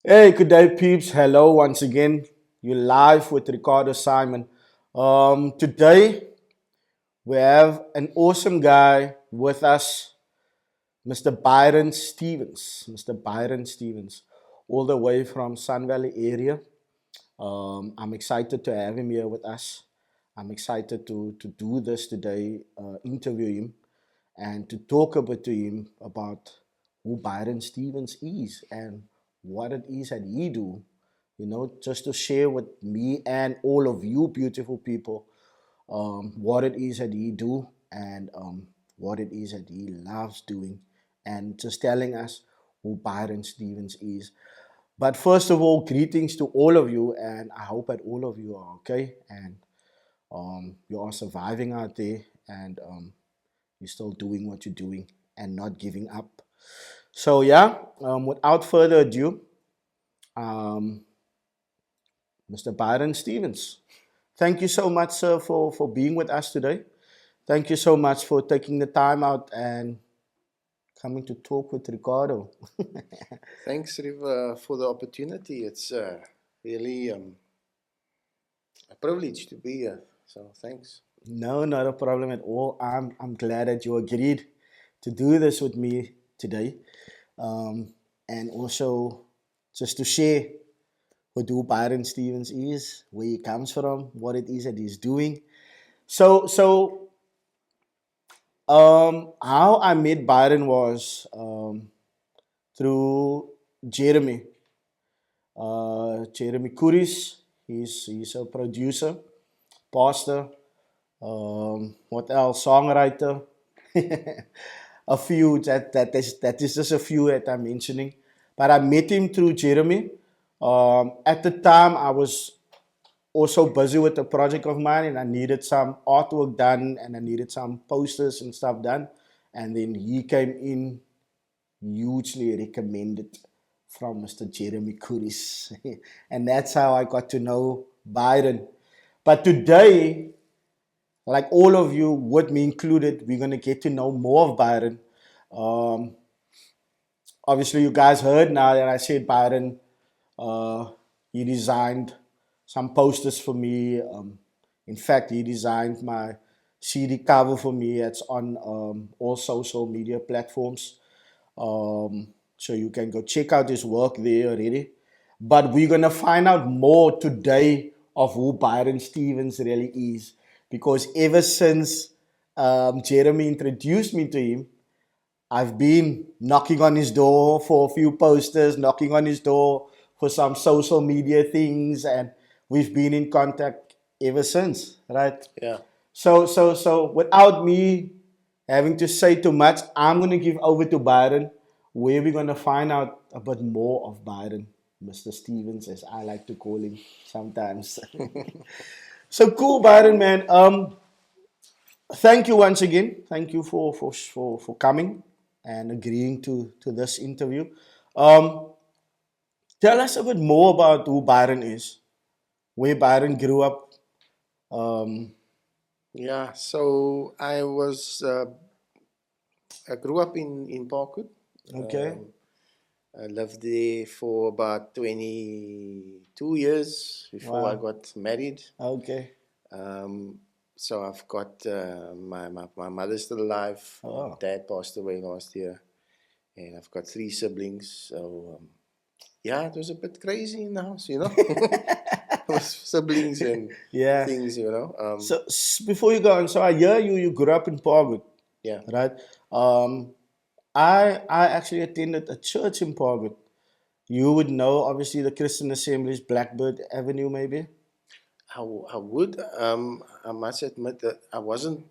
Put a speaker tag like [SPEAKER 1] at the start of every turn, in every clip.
[SPEAKER 1] Hey, good day, peeps. Hello once again. You're live with Ricardo Simon. Today we have an awesome guy with us, Mr. Byron Stevens. Mr. Byron Stevens, all the way from Sun Valley area. I'm excited to have him here with us. I'm excited to do this today, interview him, and to talk a bit to him about who Byron Stevens is and what it is that he do. Just to share with me and all of you beautiful people what it is that he do and what it is that he loves doing, and just telling us who Byron Stevens is. But first of all, greetings to all of you, and I hope that all of you are okay and you are surviving out there, and you're still doing what you're doing and not giving up. So yeah, without further ado, um, Mr. Byron Stevens, thank you so much, sir, for being with us today. Thank you so much for taking the time out and coming to talk with Ricardo.
[SPEAKER 2] Thanks, Riva, for the opportunity. It's really a privilege to be here. So thanks.
[SPEAKER 1] No, not a problem at all. I'm glad that you agreed to do this with me today, and also just to share who Byron Stevens is, where he comes from, what it is that he's doing. So, how I met Byron was through Jeremy. Jeremy Kuris. He's a producer, pastor. What else? Songwriter. A few that is just a few that I'm mentioning. But I met him through Jeremy. At the time, I was also busy with a project of mine, and I needed some artwork done, and I needed some posters and stuff done. And then he came in, hugely recommended from Mr. Jeremy Kuris. And that's how I got to know Byron. But today, like all of you, with me included, we're going to get to know more of Byron. Um, Obviously, you guys heard now that I said Byron, uh, he designed some posters for me. In fact, he designed my CD cover for me. It's on all social media platforms. So you can go check out his work there already. But we're going to find out more today of who Byron Stevens really is. Because ever since Jeremy introduced me to him, I've been knocking on his door for a few posters, knocking on his door for some social media things, and we've been in contact ever since, right?
[SPEAKER 2] Yeah.
[SPEAKER 1] So, without me having to say too much, I'm going to give over to Byron, where we're going to find out a bit more of Byron, Mr. Stevens, as I like to call him sometimes. So cool, Byron, man. Thank you once again. Thank you for coming and agreeing to this interview. Um, Tell us a bit more about who Byron is, where Byron grew up. Um,
[SPEAKER 2] Yeah. So I grew up in Parkwood.
[SPEAKER 1] okay,
[SPEAKER 2] I lived there for about 22 years before I
[SPEAKER 1] wow,
[SPEAKER 2] got married.
[SPEAKER 1] okay,
[SPEAKER 2] Um, so I've got my mother's still alive.
[SPEAKER 1] oh,
[SPEAKER 2] Dad passed away last year, and I've got three siblings. So yeah, it was a bit crazy in the house. With siblings and
[SPEAKER 1] yeah.
[SPEAKER 2] things.
[SPEAKER 1] So before you go on, so I hear you grew up in Parkwood,
[SPEAKER 2] Yeah.
[SPEAKER 1] right? Um, I actually attended a church in Parkwood. You would know, obviously, the Christian Assemblies, Blackbird Avenue, maybe.
[SPEAKER 2] I would. I must admit that I wasn't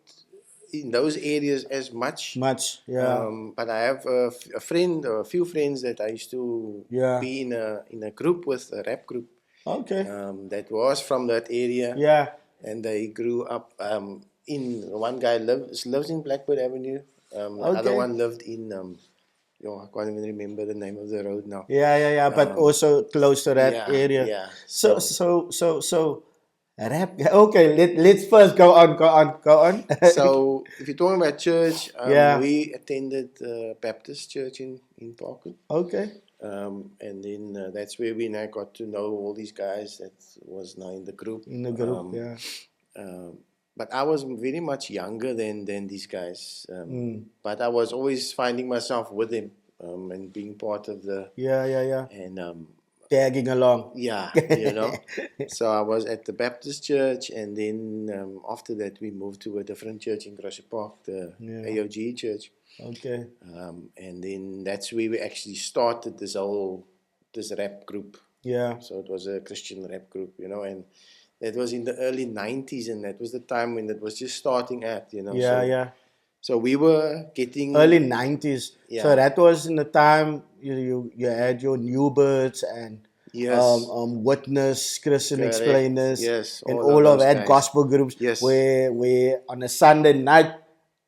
[SPEAKER 2] in those areas as much.
[SPEAKER 1] Much, yeah,
[SPEAKER 2] But I have a friend or a few friends that I used to
[SPEAKER 1] yeah.
[SPEAKER 2] be in a group with, a rap group,
[SPEAKER 1] Okay,
[SPEAKER 2] that was from that area,
[SPEAKER 1] yeah,
[SPEAKER 2] and they grew up. In one guy lives in Blackbird Avenue. The other
[SPEAKER 1] okay.
[SPEAKER 2] one lived in I can't even remember the name of the road now.
[SPEAKER 1] Yeah. But
[SPEAKER 2] Um,
[SPEAKER 1] also close to that
[SPEAKER 2] yeah,
[SPEAKER 1] area.
[SPEAKER 2] yeah.
[SPEAKER 1] So,
[SPEAKER 2] So
[SPEAKER 1] so, so, so, rap. Okay, let's first go on.
[SPEAKER 2] So, if you're talking about church,
[SPEAKER 1] Yeah.
[SPEAKER 2] we attended Baptist church in Parkwood.
[SPEAKER 1] Okay.
[SPEAKER 2] And then that's where I got to know all these guys that was now in the group.
[SPEAKER 1] In the group, yeah.
[SPEAKER 2] But I was very much younger than these guys. But I was always finding myself with them and being part of the
[SPEAKER 1] Yeah.
[SPEAKER 2] and
[SPEAKER 1] Tagging along.
[SPEAKER 2] yeah, So I was at the Baptist church, and then after that we moved to a different church in Grassy Park, the AOG church.
[SPEAKER 1] Okay.
[SPEAKER 2] And then that's where we actually started this rap group.
[SPEAKER 1] Yeah.
[SPEAKER 2] So it was a Christian rap group, and that was in the early 90s, and that was the time when it was just starting out,
[SPEAKER 1] Yeah.
[SPEAKER 2] So we were getting
[SPEAKER 1] Early 90s.
[SPEAKER 2] Yeah.
[SPEAKER 1] So that was in the time you had your New Birds and
[SPEAKER 2] Yes.
[SPEAKER 1] Witness, Christian
[SPEAKER 2] Correct.
[SPEAKER 1] Explainers,
[SPEAKER 2] Yes,
[SPEAKER 1] and
[SPEAKER 2] all
[SPEAKER 1] all
[SPEAKER 2] of
[SPEAKER 1] of
[SPEAKER 2] those
[SPEAKER 1] that
[SPEAKER 2] guys.
[SPEAKER 1] gospel groups.
[SPEAKER 2] Yes.
[SPEAKER 1] Where on a Sunday night,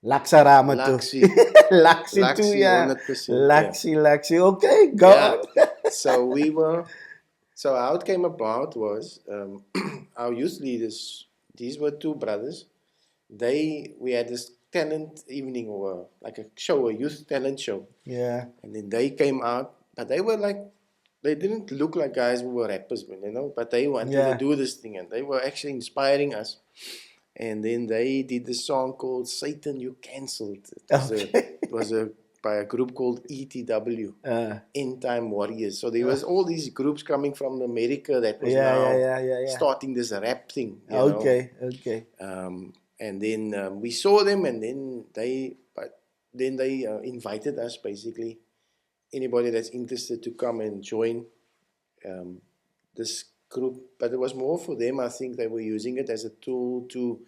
[SPEAKER 1] Laksarama
[SPEAKER 2] Laxi.
[SPEAKER 1] Laxi too, yeah.
[SPEAKER 2] 100%.
[SPEAKER 1] Laxi. Okay, go on.
[SPEAKER 2] So how it came about was our youth leaders. These were two brothers. We had this talent evening, or like a youth talent show.
[SPEAKER 1] Yeah.
[SPEAKER 2] And then they came out, but they didn't look like guys who were rappers, but they wanted to do this thing, and they were actually inspiring us. And then they did this song called "Satan, You Cancelled." It was by a group called ETW, End Time Warriors. So there was all these groups coming from America that was starting this rap thing.
[SPEAKER 1] Okay.
[SPEAKER 2] And then we saw them, and then they invited us, basically, anybody that's interested to come and join this group. But it was more for them. I think they were using it as a tool to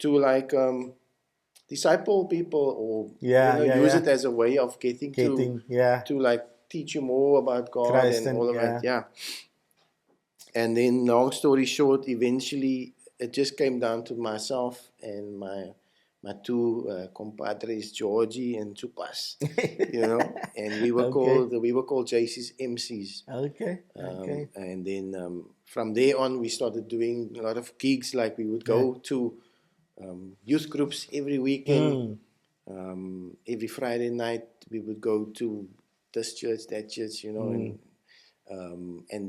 [SPEAKER 2] like disciple people, or use it as a way of getting to like teach you more about God
[SPEAKER 1] Christ
[SPEAKER 2] and all of that. Yeah. And then, long story short, eventually it just came down to myself and my two compadres, Georgie and Chupas, and we were called JC's MCs.
[SPEAKER 1] Okay.
[SPEAKER 2] And then from there on, we started doing a lot of gigs. Like, we would go to youth groups every weekend. Every Friday night, we would go to this church, that church, and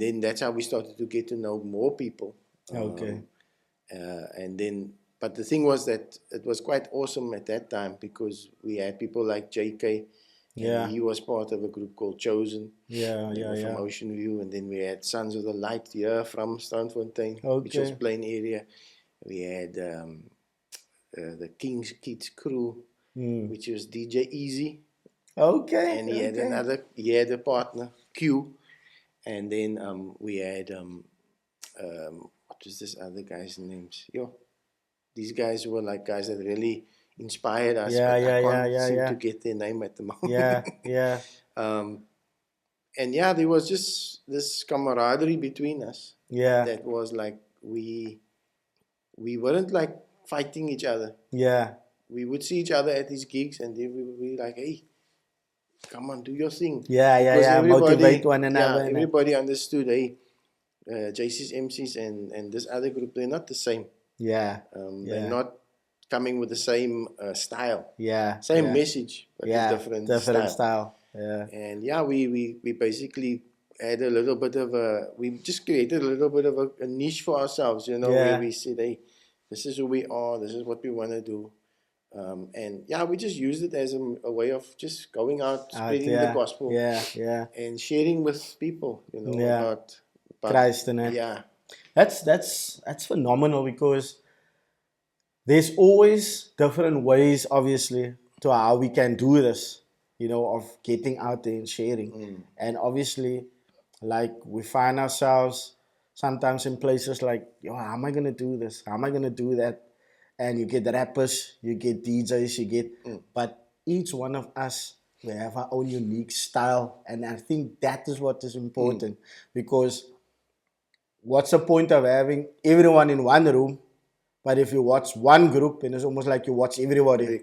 [SPEAKER 2] then that's how we started to get to know more people. And then, but the thing was that it was quite awesome at that time, because we had people like JK. And he was part of a group called Chosen. From Ocean View. And then we had Sons of the Light here from Strandfontein, which was Plain area. We had the King's Kids crew, which was DJ Easy.
[SPEAKER 1] Okay.
[SPEAKER 2] And he had a partner, Q. And then we had what was this other guy's names? These guys were like guys that really inspired us. I can't seem to get their name at the moment. And there was just this camaraderie between us. That was like, we weren't like fighting each other. We would see each other at these gigs, and then we would be like, hey, come on, do your thing.
[SPEAKER 1] Motivate one another.
[SPEAKER 2] Everybody understood, hey, JC's MCs and this other group, they're not the same. They're not coming with the same style. Same message, but different style. And we basically had a little bit of we just created a little bit of a niche for ourselves, where we said, hey, this is who we are, this is what we want to do. And we just used it as a way of just going out, spreading the gospel, and sharing with people, about
[SPEAKER 1] Christ in it. That's phenomenal, because there's always different ways, obviously, to how we can do this, of getting out there and sharing. And obviously, like, we find ourselves sometimes in places like, how am I going to do this? How am I going to do that? And you get rappers, you get DJs, but each one of us, we have our own unique style. And I think that is what is important, because what's the point of having everyone in one room? But if you watch one group, and it's almost like you watch everybody,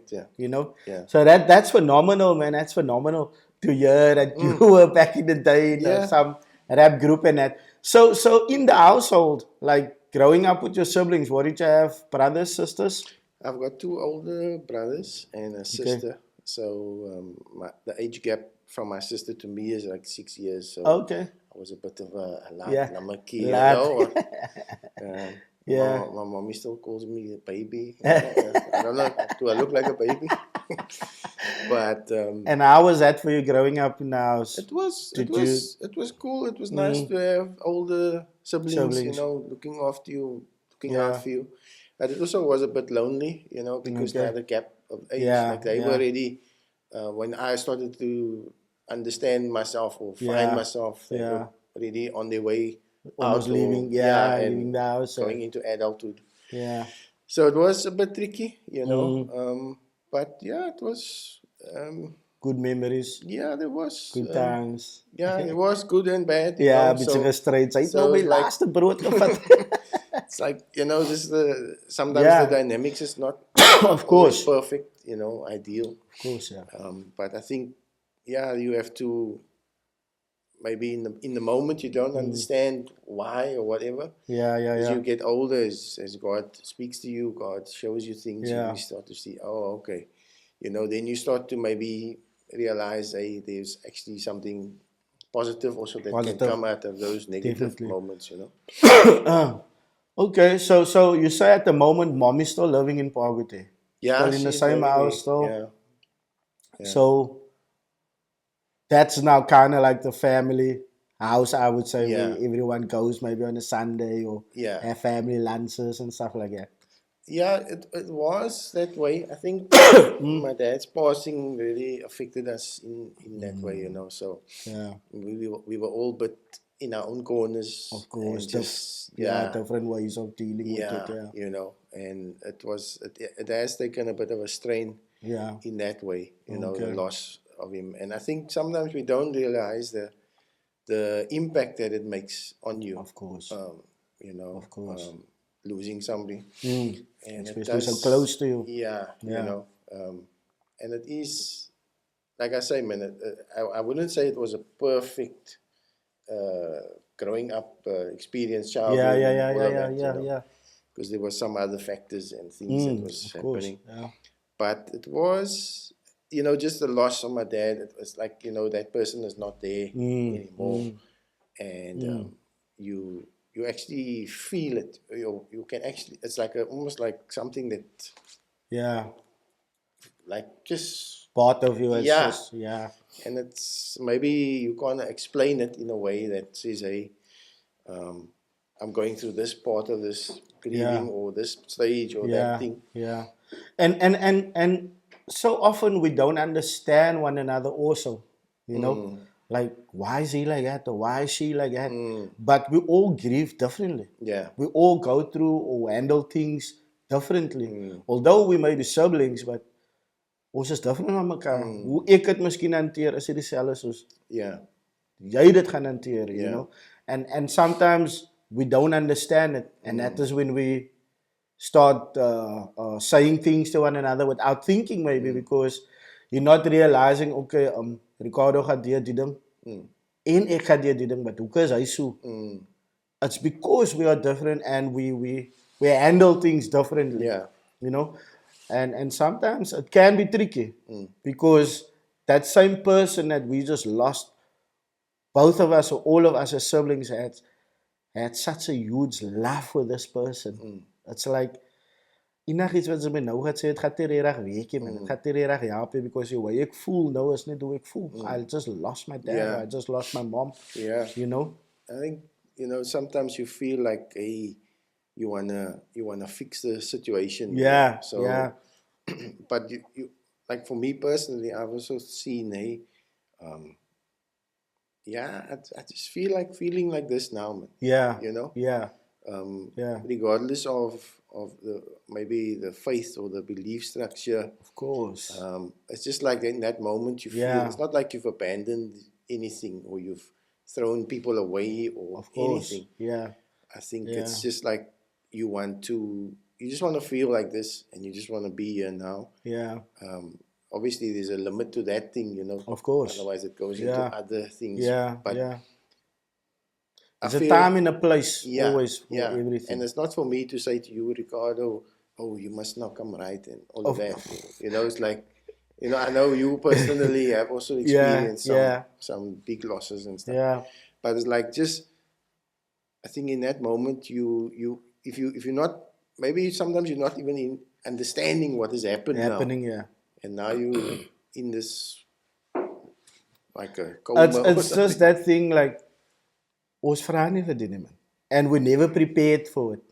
[SPEAKER 1] So that's phenomenal, man. That's phenomenal to hear that you were back in the day in some rap group and that. So in the household, like growing up with your siblings, what did you have? Brothers, sisters?
[SPEAKER 2] I've got two older brothers and a sister. So the age gap from my sister to me is like 6 years. So
[SPEAKER 1] okay.
[SPEAKER 2] I was a bit of a
[SPEAKER 1] Yeah.
[SPEAKER 2] lamaki,
[SPEAKER 1] Yeah.
[SPEAKER 2] My mommy still calls me a baby. I don't know. Do I look like a baby? But
[SPEAKER 1] And how was that for you growing up in the house?
[SPEAKER 2] it was cool. It was nice to have older siblings, looking after you, looking out for you. But it also was a bit lonely, because they had a gap of age. Like they were ready when I started to understand myself or find myself. They were already on their way
[SPEAKER 1] almost
[SPEAKER 2] out,
[SPEAKER 1] leaving, leaving the house,
[SPEAKER 2] going into adulthood.
[SPEAKER 1] Yeah.
[SPEAKER 2] So it was a bit tricky, but yeah, it was.
[SPEAKER 1] Good memories.
[SPEAKER 2] Yeah, there was.
[SPEAKER 1] Good times.
[SPEAKER 2] Yeah, it was good and bad.
[SPEAKER 1] Ja, bietjie gestryd. Hy het nou my laaste brood gevat.
[SPEAKER 2] It's like, sometimes the dynamics is not
[SPEAKER 1] of course
[SPEAKER 2] perfect, ideal.
[SPEAKER 1] Of course, yeah.
[SPEAKER 2] But I think, you have to maybe in the moment you don't understand why or whatever. As you get older, as God speaks to you, God shows you things, you start to see, oh, okay. Then you start to maybe realize, hey, there's actually something positive also that can come out of those negative moments,
[SPEAKER 1] Okay, so you say at the moment mom is still living in Pogute.
[SPEAKER 2] Yeah,
[SPEAKER 1] still in the same house still.
[SPEAKER 2] Yeah.
[SPEAKER 1] So that's now kind of like the family house, I would say, where everyone goes maybe on a Sunday or have family lunches and stuff like that.
[SPEAKER 2] Yeah, it was that way. I think my dad's passing really affected us in that way, So we were all but in our own corners.
[SPEAKER 1] Of course, different ways of dealing with it.
[SPEAKER 2] And it has taken a bit of a strain. In that way, the loss of him. And I think sometimes we don't realize the impact that it makes on you.
[SPEAKER 1] Of course.
[SPEAKER 2] Of course. Losing somebody.
[SPEAKER 1] And especially so close to you.
[SPEAKER 2] And it is, like I say, man, I wouldn't say it was a perfect growing up experience, childhood. Because there were some other factors and things that was happening. But it was, just the loss of my dad. It was like, that person is not there anymore. And you actually feel it. You can actually, it's like almost like something that, like just
[SPEAKER 1] part of you.
[SPEAKER 2] And it's maybe you can't explain it in a way that says, hey, I'm going through this part of this grieving or this stage or that thing.
[SPEAKER 1] And so often we don't understand one another also, Like, why is he like that or why is she like that? But we all grieve differently. We all go through or handle things differently. Although we may be siblings, but ons is different aan mekaar. Hoe ek het miskien hanteer is dit dieselfde soos jy dit gaan hanteer, you know. And sometimes we don't understand it, and that is when we start saying things to one another without thinking, maybe because you're not realizing, okay, Ricardo gaat die ding, en ek gaat die ding, but hoekom is hy so? It's because we are different and we handle things differently, you know. And sometimes it can be tricky because that same person that we just lost, both of us or all of us as siblings had such a huge love for this person. It's like, enigiets wat sy my nou gaat sê, het gaat nie reg week, man. Het gaat nie reg help, because the way ek voel nou is net hoe ek voel. I just lost my dad, I just lost my mom, you know.
[SPEAKER 2] I think, sometimes you feel like, hey, you wanna fix the situation. But you like, for me personally, I've also seen, hey, I just feel like feeling like this now, man. Regardless of maybe the faith or the belief structure.
[SPEAKER 1] Of course.
[SPEAKER 2] It's just like in that moment you feel, it's not like you've abandoned anything or you've thrown people away or anything. I think it's just like you just want to feel like this and you just want to be here now. Obviously there's a limit to that thing,
[SPEAKER 1] Of course.
[SPEAKER 2] Otherwise it goes into other things. But
[SPEAKER 1] there's a time and a place always for everything.
[SPEAKER 2] And it's not for me to say to you, Ricardo, oh, you must now come right and all of that. It's like, I know you personally have also experienced some big losses and stuff.
[SPEAKER 1] Yeah.
[SPEAKER 2] But it's like I think in that moment if you're not, maybe sometimes you're not even in understanding what is happening now.
[SPEAKER 1] Yeah.
[SPEAKER 2] And now you in this like a coma.
[SPEAKER 1] It's just that thing like ons vra nie vir dit nie, man. And we never prepared for it.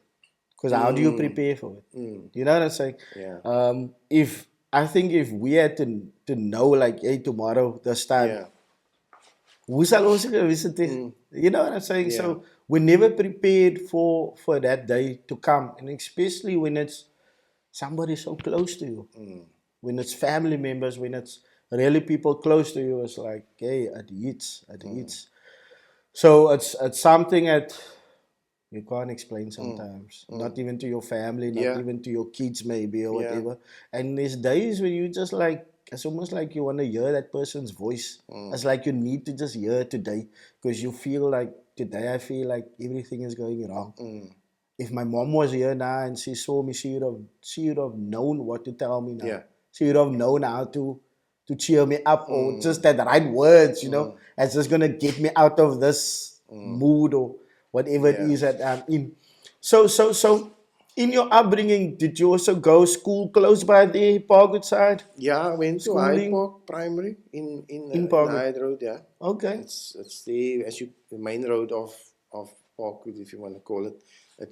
[SPEAKER 1] Because how do you prepare for it? You know what I'm saying?
[SPEAKER 2] Yeah.
[SPEAKER 1] If we had to know like, hey, tomorrow this time, hoe sal ons visit it? You know what I'm saying?
[SPEAKER 2] Yeah.
[SPEAKER 1] So we never prepared for that day to come, and especially when it's somebody so close to you, when it's family members, when it's really people close to you. It's like, hey, it hits. So it's something that you can't explain sometimes. Not even to your family, not even to your kids maybe or whatever. And there's days when you just like, it's almost like you want to hear that person's voice. It's like you need to just hear it today because you feel like, today I feel like everything is going wrong. If my mom was here now and she saw me, she would have known what to tell me now.
[SPEAKER 2] Yeah.
[SPEAKER 1] She would have known how to cheer me up or just that right words, it's just gonna get me out of this mood or whatever it is that I'm in. So in your upbringing, did you also go school close by the Parkwood side?
[SPEAKER 2] Yeah, I went to Hyde Park Primary in Hyde Road, yeah.
[SPEAKER 1] Okay.
[SPEAKER 2] It's the main road of Parkwood, if you want to call it.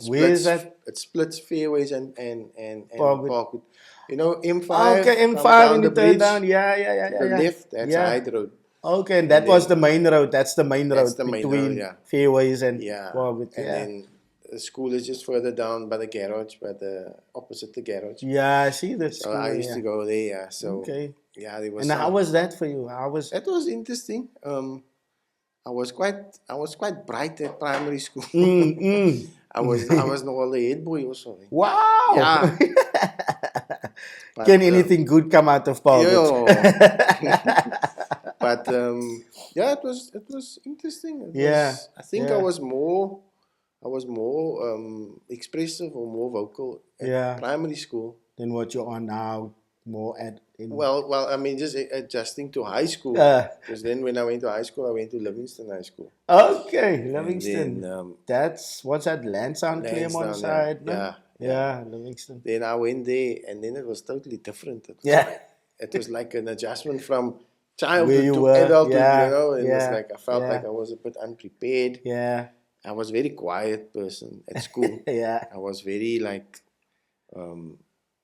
[SPEAKER 1] Where is that?
[SPEAKER 2] It splits Fairways and Parkwood. You know, M5.
[SPEAKER 1] Okay, M5 and you turn down. Yeah.
[SPEAKER 2] The left, that's Hyde Road.
[SPEAKER 1] Okay, and that was the main road. That's the main road between Fairways and Parkwood.
[SPEAKER 2] And then the school is just further down by the garage, opposite the garage.
[SPEAKER 1] Yeah, I see that school.
[SPEAKER 2] So I used to go there, yeah. So,
[SPEAKER 1] okay.
[SPEAKER 2] Yeah, there was.
[SPEAKER 1] And how was that for you?
[SPEAKER 2] It was interesting. I was quite bright at primary school. I was not the head boy also.
[SPEAKER 1] Wow.
[SPEAKER 2] Yeah.
[SPEAKER 1] Can anything good come out of Parkwood?
[SPEAKER 2] But it was interesting. I think I was more expressive or more vocal at primary school
[SPEAKER 1] than what you are now. More at
[SPEAKER 2] well, I mean, just adjusting to high school. Because then when I went to high school, I went to Livingston High School.
[SPEAKER 1] Okay, Livingston. Then, that's what's that? Lansdowne, Claremont side. Yeah, Livingston.
[SPEAKER 2] Then I went there, and then it was totally different. It was like an adjustment from childhood to adulthood, and it's like I felt like I was a bit unprepared.
[SPEAKER 1] Yeah,
[SPEAKER 2] I was a very quiet person at school. I was very like.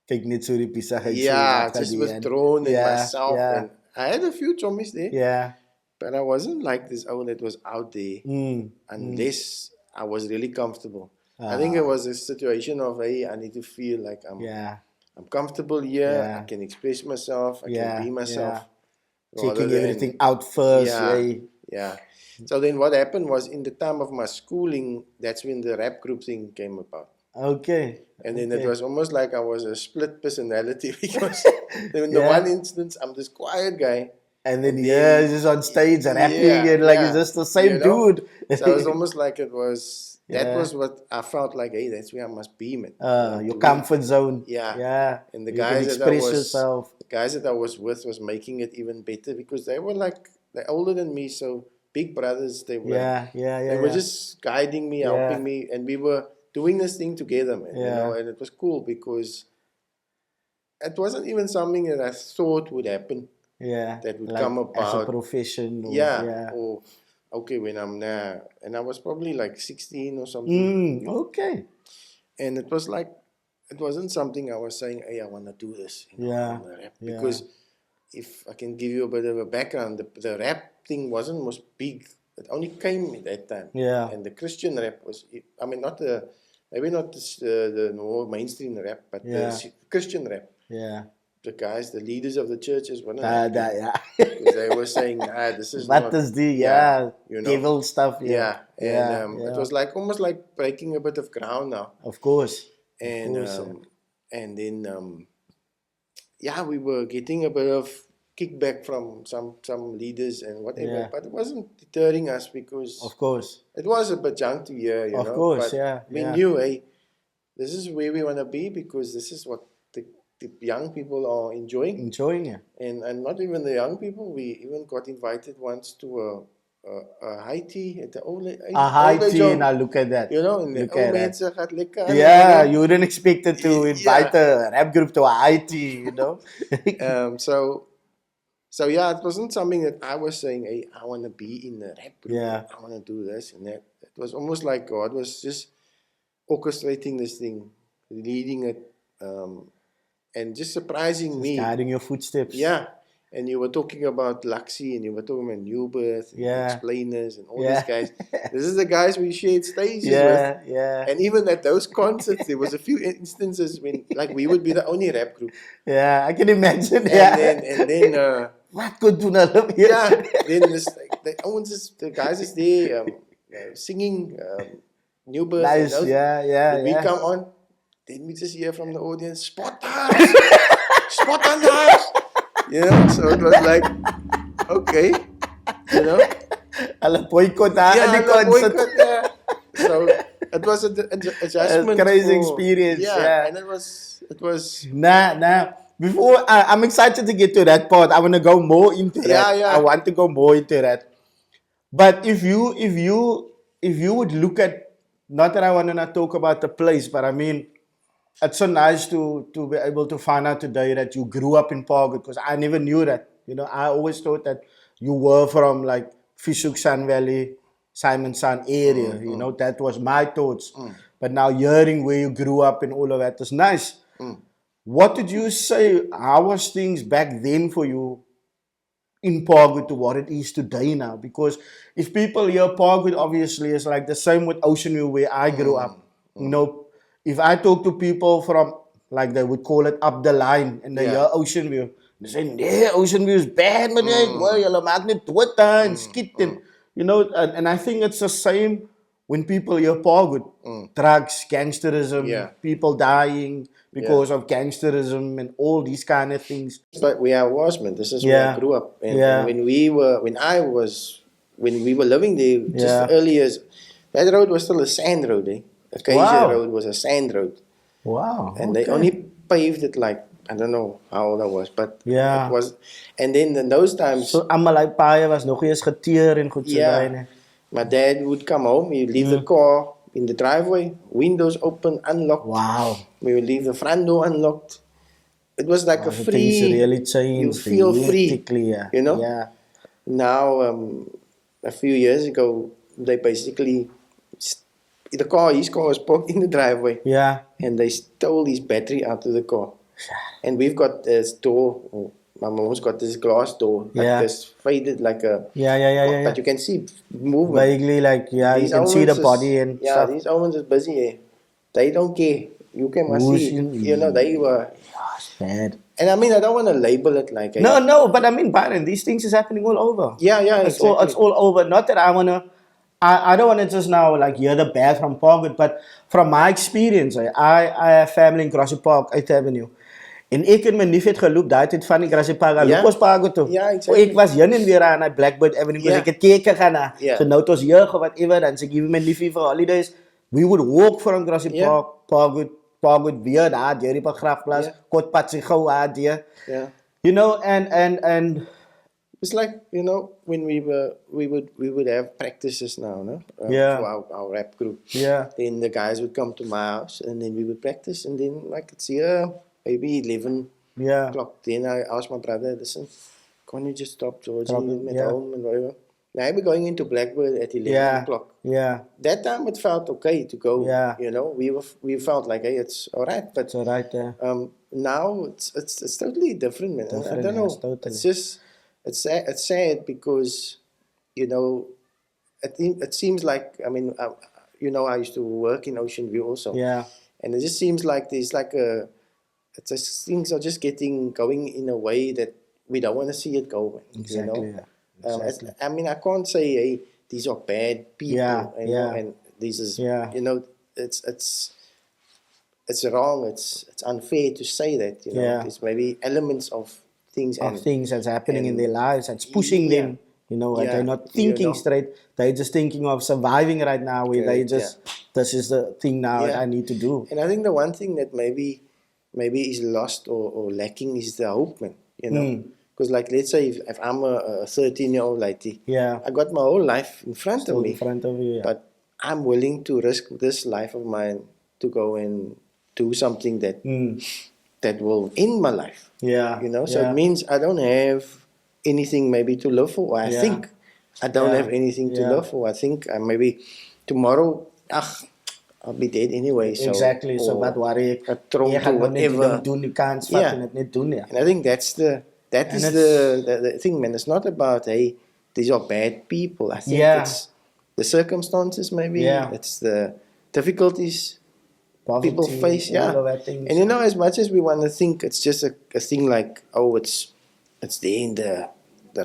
[SPEAKER 1] Kyk net so die besigheid.
[SPEAKER 2] Just withdrawn in myself. And I had a few chommies there.
[SPEAKER 1] Yeah.
[SPEAKER 2] But I wasn't like this that was out there unless I was really comfortable. I think it was a situation of, hey, I need to feel like I'm comfortable here. I can express myself. I can be myself.
[SPEAKER 1] Taking everything out first.
[SPEAKER 2] Yeah. So then what happened was in the time of my schooling, that's when the rap group thing came about.
[SPEAKER 1] Okay.
[SPEAKER 2] And then it was almost like I was a split personality because in the one instance, I'm this quiet guy.
[SPEAKER 1] And then he's just on stage and rapping and like he's just the same dude.
[SPEAKER 2] So it was almost like it was, that was what I felt like, hey, that's where I must be, man.
[SPEAKER 1] Your comfort zone.
[SPEAKER 2] Yeah. And the guys that I was with was making it even better because they were like, they're older than me, so big brothers, they were. They were just guiding me, helping me, and we were doing this thing together, man. And it was cool because it wasn't even something that I thought would happen. That would come about.
[SPEAKER 1] As a profession.
[SPEAKER 2] Or okay, when I'm now, and I was probably like 16 or something.
[SPEAKER 1] Okay.
[SPEAKER 2] And it was like, it wasn't something I was saying, hey, I want to do this. Because if I can give you a bit of a background, the rap thing was big. It only came at that time. And the Christian rap was, I mean, maybe not the more mainstream rap, but the Christian rap. The guys, the leaders of the churches, because they were saying, this is
[SPEAKER 1] what is the devil stuff.
[SPEAKER 2] It was like almost like breaking a bit of ground now.
[SPEAKER 1] Of course.
[SPEAKER 2] And then we were getting a bit of kickback from some leaders and whatever, but it wasn't deterring us because
[SPEAKER 1] of course
[SPEAKER 2] it was a bit junk to hear,
[SPEAKER 1] of course, but
[SPEAKER 2] we knew, hey, this is where we want to be because this is what the young people are enjoying.
[SPEAKER 1] Enjoying it.
[SPEAKER 2] And not even the young people. We even got invited once to a high tea at the old age.
[SPEAKER 1] A high tea, now look at that.
[SPEAKER 2] You know, and the old mensen gaat lekker.
[SPEAKER 1] Yeah, you wouldn't expect it to invite a rap group to a high tea, you know.
[SPEAKER 2] So yeah, it wasn't something that I was saying, hey, I want to be in the rap group.
[SPEAKER 1] Yeah.
[SPEAKER 2] I want to do this and that. It was almost like God was just orchestrating this thing, leading it, and just surprising me.
[SPEAKER 1] Guiding your footsteps.
[SPEAKER 2] Yeah. And you were talking about Laxi and you were talking about New Birth and Explainers and all these guys. This is the guys we shared stages with.
[SPEAKER 1] Yeah.
[SPEAKER 2] And even at those concerts, there was a few instances when, like, we would be the only rap group.
[SPEAKER 1] Yeah, I can imagine.
[SPEAKER 2] And then
[SPEAKER 1] what could do now?
[SPEAKER 2] Then the guys is there singing New Birth.
[SPEAKER 1] Nice,
[SPEAKER 2] and we come on, then we just hear from the audience, spot us! Spot on us! You know, so it was like, okay, you know.
[SPEAKER 1] Boycott, boycott.
[SPEAKER 2] So it was an adjustment.
[SPEAKER 1] A crazy experience. Yeah,
[SPEAKER 2] and it was.
[SPEAKER 1] Nah. Before I'm excited to get to that part. I want to go more into that. I want to go more into that. But if you would look at, not that I want to not talk about the place, but I mean, it's so nice to be able to find out today that you grew up in Parkwood, because I never knew that. You know, I always thought that you were from like Fish Hoek, Sun Valley, Simon Sun area. You know, that was my thoughts. But now hearing where you grew up and all of that is nice. What did you say? How was things back then for you in Parkwood to what it is today now? Because if people hear Parkwood, obviously it's like the same with Ocean View where I grew up. You know, if I talk to people from, like they would call it up the line, and they hear Ocean View, they say, nee, Ocean View is bad, man. Well, you're maak net dood daar en skiet en, you know, and I think it's the same when people hear Parkwood. Drugs, gangsterism, people dying because of gangsterism and all these kind of things.
[SPEAKER 2] It's like we are Wasman. This is where I grew up. And when we were living there, just early as, that road was still a sand road, eh? Acacia Road was a sand road.
[SPEAKER 1] Wow.
[SPEAKER 2] And they only paved it like, I don't know how old I was, but it was, and then in those times...
[SPEAKER 1] So, allemaal paaie was nog eens geteer en goed so
[SPEAKER 2] my dad would come home, he'd leave the car in the driveway, windows open, unlocked.
[SPEAKER 1] Wow.
[SPEAKER 2] We would leave the front door unlocked. It was like a free...
[SPEAKER 1] Things really changed.
[SPEAKER 2] You feel free, you know?
[SPEAKER 1] Yeah.
[SPEAKER 2] Now, a few years ago, they basically... his car was parked in the driveway.
[SPEAKER 1] Yeah.
[SPEAKER 2] And they stole his battery out of the car. And we've got this door, my mom's got this glass door, like this faded like a... But you can see movement.
[SPEAKER 1] Vaguely, like, you can see the body and stuff.
[SPEAKER 2] These Owens is busy, eh? They don't care. You can see, you know, they were...
[SPEAKER 1] It's bad.
[SPEAKER 2] And I mean, I don't want to label it like...
[SPEAKER 1] No, but I mean, Byron, these things is happening all over.
[SPEAKER 2] Yeah,
[SPEAKER 1] it's all over. Not that I want to... I don't want to just now like hear the bad from Parkwood, but from my experience, I have family in Grassy Park, 8th Avenue. En ek het my neef het geloop daai tyd van die Grassy Park al loop ons Parkwood toe.
[SPEAKER 2] Ja, exactly.
[SPEAKER 1] Ek was heen en weer aan die Blackbird Avenue, ek het kyk gegaan na. So nou het ons jeug of whatever, dan sê ek my neefie vir holidays. We would walk from Grassy Park, Parkwood weer daar, deur die begrafplaas, Kotpad se gou daar deur.
[SPEAKER 2] Yeah.
[SPEAKER 1] You know, and
[SPEAKER 2] it's like, you know, when we would have practices now, no? For our rap group.
[SPEAKER 1] Yeah.
[SPEAKER 2] Then the guys would come to my house and then we would practice, and then like it's maybe 11 o'clock. Then I asked my brother, listen, can't you just stop Georgie at home and whatever? Now we're going into Blackbird at 11 o'clock.
[SPEAKER 1] Yeah.
[SPEAKER 2] That time it felt okay to go. Yeah. You know, we felt like, hey, it's alright. But
[SPEAKER 1] it's alright,
[SPEAKER 2] now it's totally different, man. I don't know.
[SPEAKER 1] Totally.
[SPEAKER 2] It's just it's sad because, you know, it seems like, I mean, you know, I used to work in Ocean View also.
[SPEAKER 1] Yeah.
[SPEAKER 2] And it just seems like there's like things are just going in a way that we don't want to see it go.
[SPEAKER 1] Exactly.
[SPEAKER 2] You know?
[SPEAKER 1] Exactly.
[SPEAKER 2] I mean, I can't say, hey, these are bad people. You know, and this is, you know, it's wrong. It's unfair to say that. You know, there's maybe elements of things
[SPEAKER 1] that's happening in their lives that's pushing them. You know, they're not thinking straight. They're just thinking of surviving right now. Where they just this is the thing now that I need to do.
[SPEAKER 2] And I think the one thing that maybe maybe is lost or lacking is the hope, man. You know, because like let's say if I'm a 13-year-old lady, I got my whole life in front of me, but I'm willing to risk this life of mine to go and do something that that will end my life. You know, so it means I don't have anything maybe to live for. I think I don't have anything to live for. I think maybe tomorrow, I'll be dead anyway. So,
[SPEAKER 1] exactly. So what worry?
[SPEAKER 2] Thrown to whatever. And I think that is the thing, man. It's not about hey, these are bad people. I think it's the circumstances, maybe. It's the difficulties poverty, people face. And you know, as much as we want to think it's just a thing like, oh, it's there in the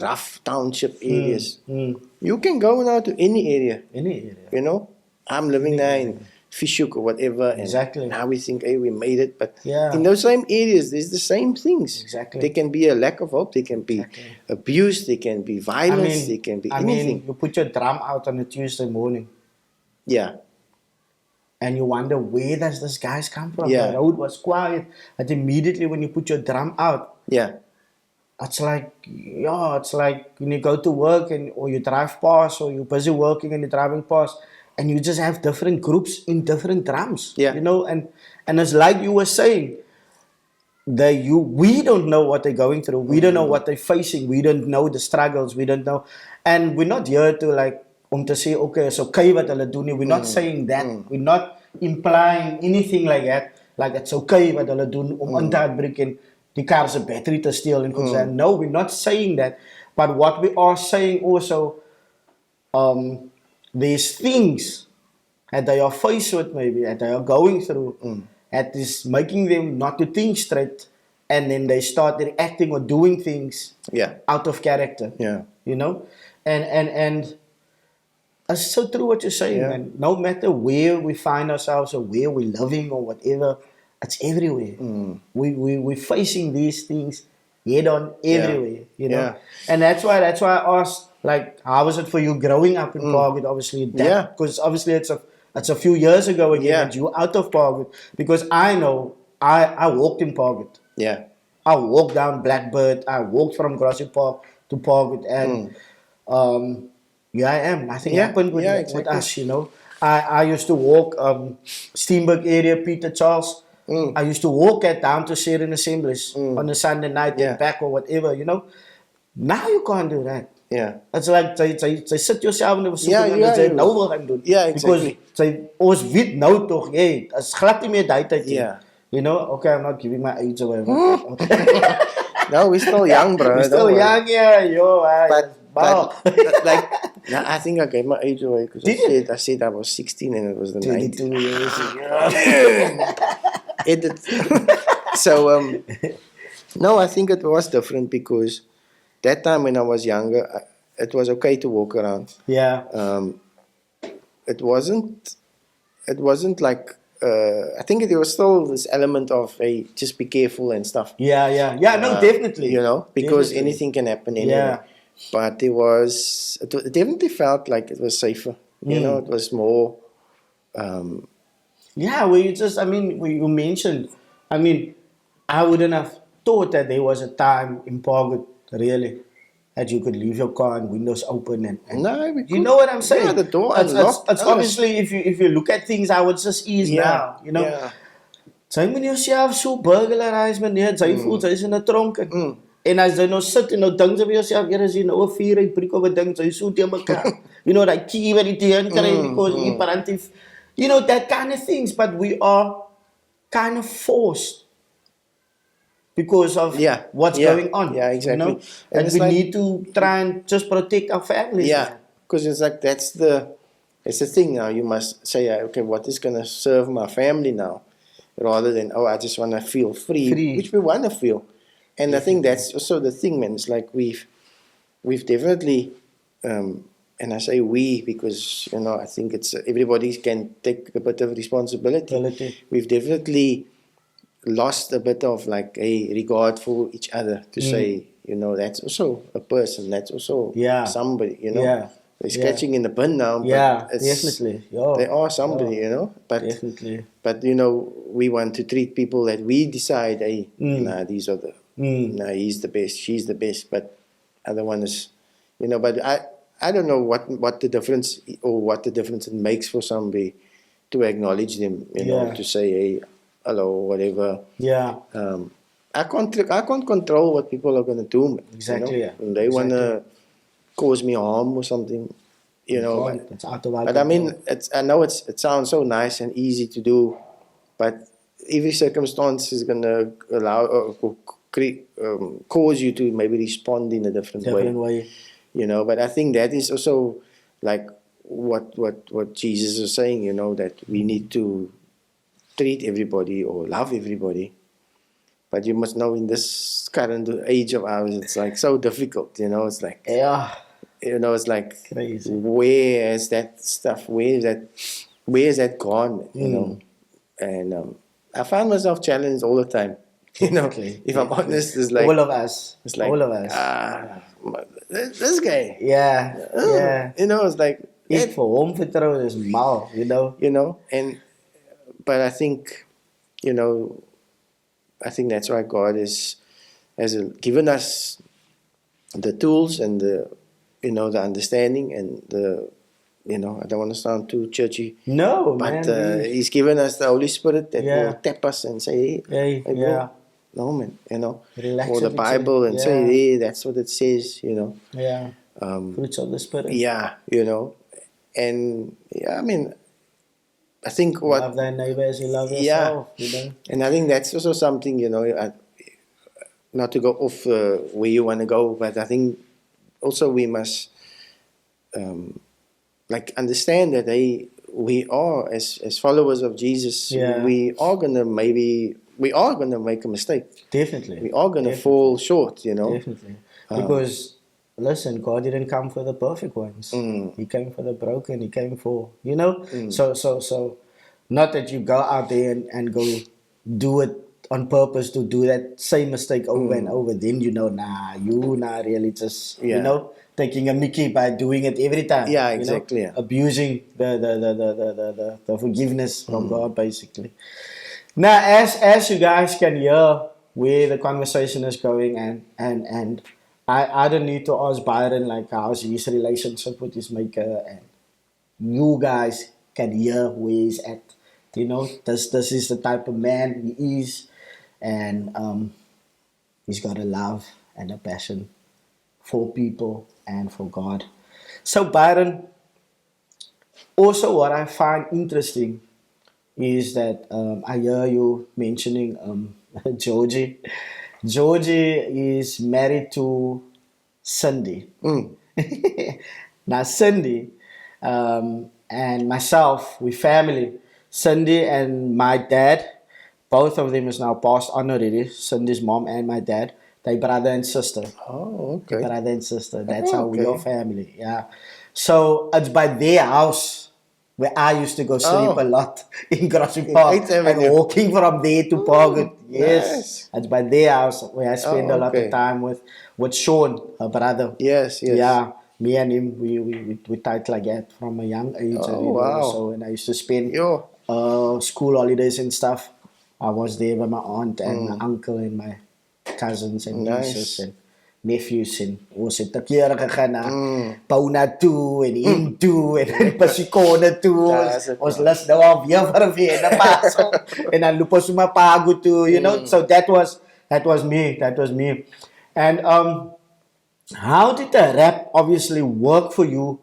[SPEAKER 2] rough township areas. You can go now to any area. You know, I'm living there in Fishhook or whatever. And now we think, hey, we made it. But in those same areas, there's the same things. There can be a lack of hope. There can be abuse. There can be violence. There can be anything.
[SPEAKER 1] You put your drum out on a Tuesday morning. And you wonder, where does this guys come from? The road was quiet. And immediately when you put your drum out, it's like when you go to work or you drive past or you're busy working and you're driving past and you just have different groups in different drums. You know, and it's like you were saying, we don't know what they're going through. We don't know what they're facing. We don't know the struggles. We don't know. And we're not here to to say, okay, it's okay what hulle doen. We're not saying that. We're not implying anything like that. Like it's okay what hulle doen in te uitbreek en die car se battery te steel and things. No, we're not saying that. But what we are saying also, these things that they are faced with maybe, that they are going through, that is making them not to think straight, and then they start reacting or doing things out of character. You know? And it's so true what you're saying, man. No matter where we find ourselves or where we're living or whatever, it's everywhere. We're facing these things head on everywhere, you know. And that's why I asked, like, how was it for you growing up in Parkwood? Obviously, because obviously it's a few years ago again that you were out of Parkwood. Because I know I walked in Parkwood. I walked down Blackbird. I walked from Grassy Park to Parkwood, and I am. Nothing happened with us, you know. I used to walk Steenberg area, Peter Charles. I used to walk down to Sharon Assemblies on a Sunday night and back or whatever, you know. Now you can't do that. It's like they sit yourself in the versoeking en jy nou wil gaan doen. Because ons weet nou toch, as glad nie meer die tyd nie. You know, okay, I'm not giving my age away.
[SPEAKER 2] No, we're still young, bro.
[SPEAKER 1] We're still young,
[SPEAKER 2] but like, I think I gave my age away because I said I was 16 and it was the
[SPEAKER 1] 22 years.
[SPEAKER 2] So, no, I think it was different because that time when I was younger, it was okay to walk around. It wasn't like, I think there was still this element of, hey, just be careful and stuff.
[SPEAKER 1] No, definitely.
[SPEAKER 2] You know, because anything can happen anyway. But it definitely felt like it was safer. You know, it was more.
[SPEAKER 1] Where you just, you mentioned, I wouldn't have thought that there was a time in Parkwood, really, that you could leave your car and windows open and
[SPEAKER 2] no,
[SPEAKER 1] you know what I'm saying?
[SPEAKER 2] Yeah, the door
[SPEAKER 1] unlocked. It's obviously, if you look at things, I would just ease now, you know. Sy moet jouself so burglarize, meneer, sy voel sy's in 'n tronk en as jy nou sit en nou dink jy vir jouself, as jy nou 'n vuur uitbreek of 'n ding, sy so te mekaar. You know, that key wat die teen kry because he parentive, you know, that kind of things, but we are kind of forced because of what's going on.
[SPEAKER 2] Exactly.
[SPEAKER 1] You know? And we need to try and just protect our families.
[SPEAKER 2] Because it's like it's the thing now. You must say, okay, what is going to serve my family now, rather than I just want to feel free, which we want to feel. And I think that's also the thing, man. It's like we've definitely, and I say we because you know I think it's everybody can take a bit of responsibility. We've definitely lost a bit of like a regard for each other to say, you know, that's also a person, that's also somebody, you know. they're scratching in the bin now.
[SPEAKER 1] Yeah,
[SPEAKER 2] but
[SPEAKER 1] definitely.
[SPEAKER 2] They are somebody, But
[SPEAKER 1] definitely.
[SPEAKER 2] But we want to treat people that we decide, hey, nah, these are the, nah, he's the best, she's the best. But other one is, But I don't know what the difference it makes for somebody to acknowledge them, to say, hey, hello, whatever.
[SPEAKER 1] Yeah.
[SPEAKER 2] I can't control what people are gonna do.
[SPEAKER 1] Exactly. Yeah.
[SPEAKER 2] When they wanna cause me harm or something, but I mean, I know it sounds so nice and easy to do, but every circumstance is gonna allow or cause you to maybe respond in a different way. But I think that is also like what Jesus is saying. That we need to treat everybody or love everybody. But you must know in this current age of ours, it's like so difficult. It's like it's like
[SPEAKER 1] crazy.
[SPEAKER 2] Where is that stuff? Where is that gone? And I find myself challenged all the time. If I'm honest, it's like
[SPEAKER 1] all of us.
[SPEAKER 2] It's like
[SPEAKER 1] all of us.
[SPEAKER 2] This guy.
[SPEAKER 1] Yeah.
[SPEAKER 2] It's like
[SPEAKER 1] it's for home vertrouwen is mal.
[SPEAKER 2] But I think that's why God has given us the tools and the understanding and the I don't want to sound too churchy.
[SPEAKER 1] No,
[SPEAKER 2] but
[SPEAKER 1] man,
[SPEAKER 2] He's given us the Holy Spirit that will tap us and say, hey, bro, no man,
[SPEAKER 1] relax,
[SPEAKER 2] or the Bible and say, hey, that's what it says,
[SPEAKER 1] fruits of the Spirit.
[SPEAKER 2] Yeah, and I mean, I think
[SPEAKER 1] love thy neighbor as you love yourself.
[SPEAKER 2] And I think that's also something, not to go off where you want to go, but I think also we must understand that we are as followers of Jesus. We are gonna make a mistake.
[SPEAKER 1] Definitely,
[SPEAKER 2] we are gonna fall short.
[SPEAKER 1] Definitely, because listen, God didn't come for the perfect ones. He came for the broken. He came for So not that you go out there and go do it on purpose to do that same mistake over and over. Then you're not really just taking a mickey by doing it every time.
[SPEAKER 2] Yeah, exactly.
[SPEAKER 1] Abusing the forgiveness from God, basically. Now, as you guys can hear where the conversation is going, and I don't need to ask Byron like how's his relationship with his maker, and you guys can hear where he's at. This is the type of man he is, and he's got a love and a passion for people and for God. So Byron, also what I find interesting is that I hear you mentioning Georgie. Georgie is married to Cindy. Now Cindy and myself, we family. Cindy and my dad, both of them is now passed on already. Cindy's mom and my dad, they brother and sister.
[SPEAKER 2] Oh, okay.
[SPEAKER 1] They brother and sister. That's how we are family. Yeah. So it's by their house where I used to go sleep a lot in Grassy Park and walking from there to Park. Yes. Nice. It's by their house where I spend a lot of time with Sean, her brother.
[SPEAKER 2] Yes.
[SPEAKER 1] Yeah. Me and him, we tight like that from a young age.
[SPEAKER 2] Wow.
[SPEAKER 1] So when I used to spend school holidays and stuff, I was there with my aunt and my uncle and my cousins and nieces and nephews and ons het 'n keer gegaan na Pauna toe en Hindu en Pasikona toe. Ons lus nou al weer vir Vienna pas en dan loop ons maar Pago toe, So that was me. And how did the rap obviously work for you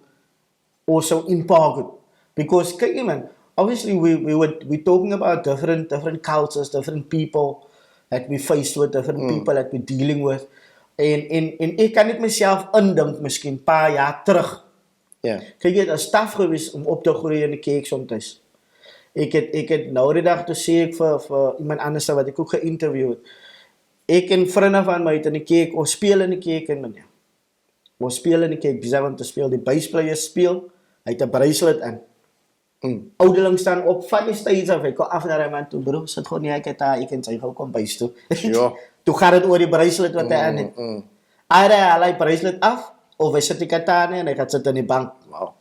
[SPEAKER 1] also in Pago? Because man, obviously we're talking about different cultures, different people that we faced with, different people that we're dealing with. En ek kan net myself indink miskien paar jaar terug.
[SPEAKER 2] Ja.
[SPEAKER 1] Kyk jy, dit is taaf geweest om op te groei in die kerk soms. Ek het nou die dag toe sê ek vir iemand anders wat ek ook geïnterview het. Ek en vriende van my het in die kerk, ons speel in die kerk en meneer. Ons speel in die kerk, dis om te speel, die bassplayers speel, hy het 'n bracelet in. Ouderling staan op van die stage af, ek kom af na die man toe, bro, sit gewoon nie, ek het daar, ek en sy gou kom bys toe.
[SPEAKER 2] Ja.
[SPEAKER 1] Toe gaat het oor die bracelet wat hy aan het. Hy bracelet af, of hy sit die katane en hy gaan sit in die bank. Wow.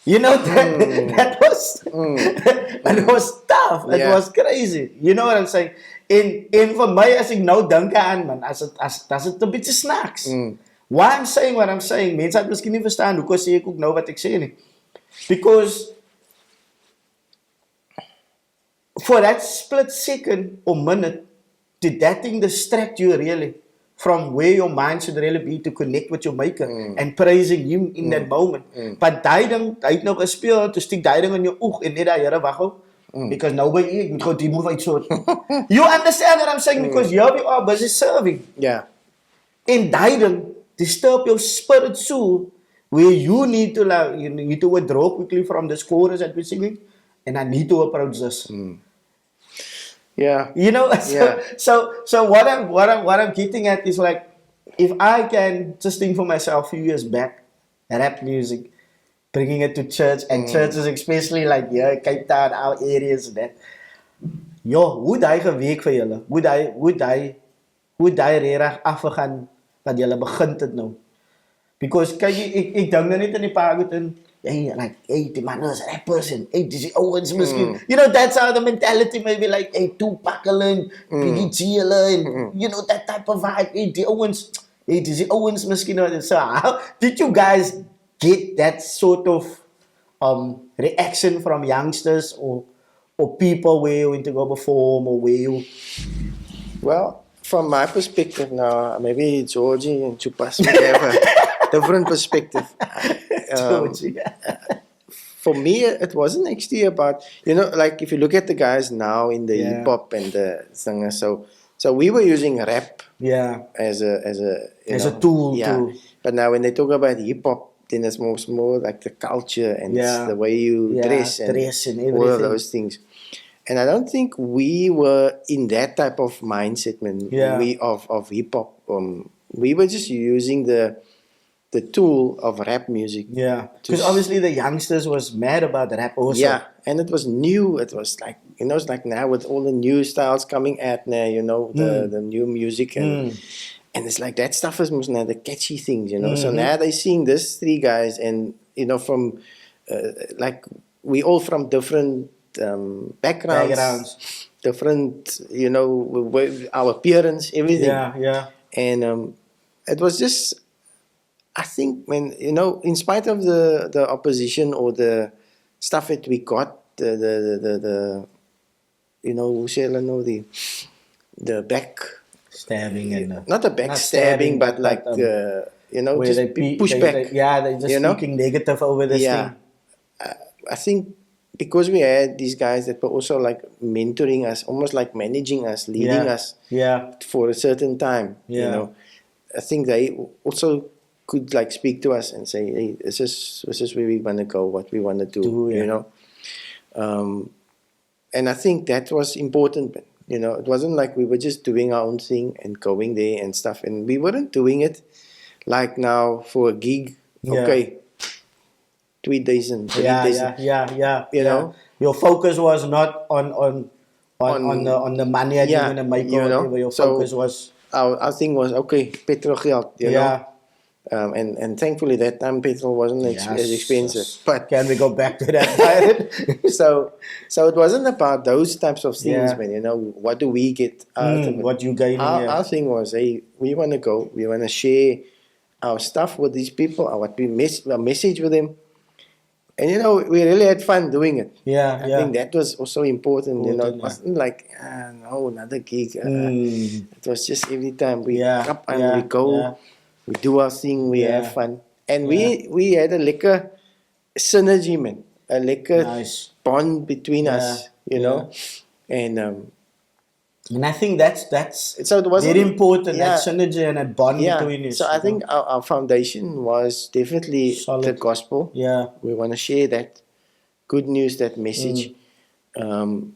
[SPEAKER 1] You know, that was, it was tough. It was crazy. You know what I'm saying? En vir my, as ek nou dink aan, man, as het 'n bietjie snaaks. Why I'm saying what I'm saying, mense het miskien nie verstaan, hoekom sê ek ook nou wat ek sê nie. Because for that split second or minute, did that thing distract you really from where your mind should really be to connect with your maker and praising him in that moment? But hy het nou gespeel, toe stiek die ding in jou oog en net daar, Here, wag op. Because nou by ek moet gou die move uitsoort. You understand what I'm saying? Because here we are busy serving.
[SPEAKER 2] Yeah.
[SPEAKER 1] En die ding disturb your spirit soul where you need to you need to withdraw quickly from this chorus that we're singing and I need to approach this.
[SPEAKER 2] Yeah.
[SPEAKER 1] You know, so what I'm getting at is like, if I can just think for myself a few years back, rap music, bringing it to church, and churches especially like Cape Town, our areas, that, hoe die geweek vir julle, hoe die regtig afgegaan, dat julle begin het nou. Because, kyk, ek dink nou net in die paar goed in, like, hey, die man is rappers and hey, dis die ouens miskien. You know, that's how the mentality may be like, hey, Tupac and Biggie G and you know, that type of vibe. Hey, die ouens, hey, dis die ouens miskien. So how did you guys get that sort of reaction from youngsters or people where you went to go perform or where you...
[SPEAKER 2] Well, from my perspective now, maybe Georgie and Chupas would have a different perspective. For me, it wasn't actually about, you know, like if you look at the guys now in the hip hop and the singers, so we were using rap as a
[SPEAKER 1] tool.
[SPEAKER 2] Yeah. But now when they talk about hip hop, then it's more like the culture and it's the way you dress and
[SPEAKER 1] everything.
[SPEAKER 2] All of those things. And I don't think we were in that type of mindset, man. We of hip hop. We were just using the tool of rap music.
[SPEAKER 1] Yeah, because obviously the youngsters was mad about rap also.
[SPEAKER 2] Yeah, and it was new. It was like, you know, it's like now with all the new styles coming out now, you know, the new music and it's like that stuff is most now the catchy things, you know. So now they seeing this three guys and, you know, from like we all from different backgrounds, different, you know, our appearance, everything.
[SPEAKER 1] Yeah.
[SPEAKER 2] And it was just, I think, when, you know, in spite of the opposition or the stuff that we got, the you know, the back
[SPEAKER 1] stabbing and
[SPEAKER 2] not the backstabbing, but like you know, just pushback.
[SPEAKER 1] They're just speaking negative over this thing.
[SPEAKER 2] I think because we had these guys that were also like mentoring us, almost like managing us, leading us for a certain time. You know, I think they also could like speak to us and say, hey, this is where we want to go, what we want to do, you know. And I think that was important, you know. It wasn't like we were just doing our own thing and going there and stuff, and we weren't doing it like now for a gig. Okay, 2 days and 3 days. You know,
[SPEAKER 1] your focus was not on the money you're gonna make, or whatever. Your focus was
[SPEAKER 2] our thing was okay, petrol geld, you know. And thankfully that time petrol wasn't as expensive. But
[SPEAKER 1] can we go back to that?
[SPEAKER 2] so it wasn't about those types of things, man. You know, what do we get out of it?
[SPEAKER 1] What you gain?
[SPEAKER 2] Our thing was, hey, we want to go. We want to share our stuff with these people. What we message with them. And you know, we really had fun doing it. I think that was also important. You know, it wasn't like no, another gig. It was just every time we up and we go. We do our thing, we have fun. And we had a lekker synergy, man. A lekker bond between us, you know. And
[SPEAKER 1] I think that's
[SPEAKER 2] so it wasn't
[SPEAKER 1] very important, that synergy and that bond between us.
[SPEAKER 2] So I think our foundation was definitely solid. The gospel. We want to share that good news, that message. And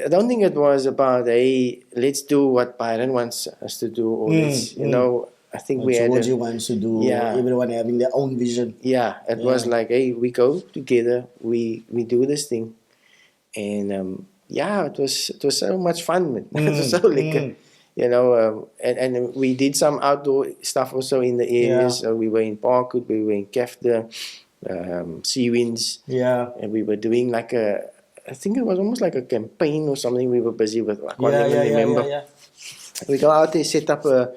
[SPEAKER 2] I don't think it was about, hey, let's do what Byron wants us to do, or let's, you know, I think we had
[SPEAKER 1] what you wants to do, everyone having their own vision.
[SPEAKER 2] It was like, hey, we go together, we do this thing. And it was so much fun, man. It was so lekker. and we did some outdoor stuff also in the areas. So we were in Parkwood, we were in Kefter, Sea Winds.
[SPEAKER 1] Yeah.
[SPEAKER 2] And we were doing like I think it was almost like a campaign or something we were busy with. I can't even remember.
[SPEAKER 1] Yeah.
[SPEAKER 2] We go out there, set up a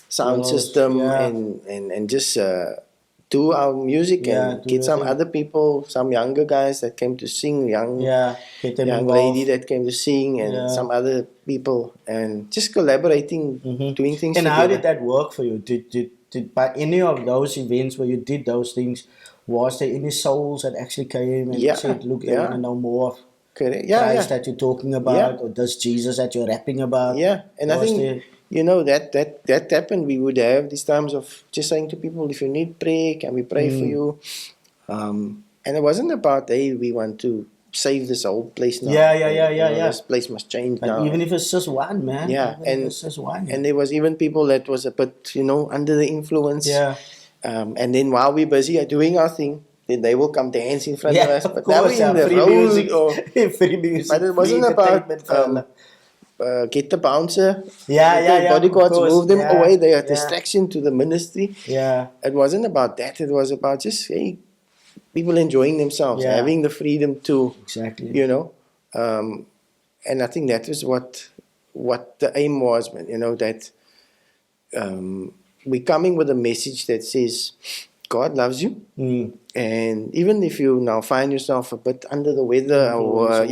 [SPEAKER 2] sound system and just do our music and get some other people, some younger guys that came to sing, young lady that came to sing, and some other people, and just collaborating, doing things
[SPEAKER 1] and
[SPEAKER 2] together.
[SPEAKER 1] How did that work for you? Did by any of those events where you did those things, was there any souls that actually came and said, look, they want to know more of Christ that you're talking about, or this Jesus that you're rapping about?
[SPEAKER 2] Yeah, and I think that happened. We would have these times of just saying to people, if you need prayer, can we pray for you? And it wasn't about, hey, we want to save this whole place now. This place must change now.
[SPEAKER 1] Even if it's just one, man.
[SPEAKER 2] Yeah,
[SPEAKER 1] and it's just one.
[SPEAKER 2] And there was even people that was a bit, under the influence. Yeah. And then while we're busy doing our thing, then they will come dance in front of us. But now we're in the road.
[SPEAKER 1] Free music.
[SPEAKER 2] But it wasn't about get the bouncer. Bodyguards, move them away. They are distraction to the ministry.
[SPEAKER 1] Yeah.
[SPEAKER 2] It wasn't about that. It was about just people enjoying themselves, having the freedom to.
[SPEAKER 1] Exactly.
[SPEAKER 2] And I think that is what the aim was, man. That we're coming with a message that says God loves you, and even if you now find yourself a bit under the weather, or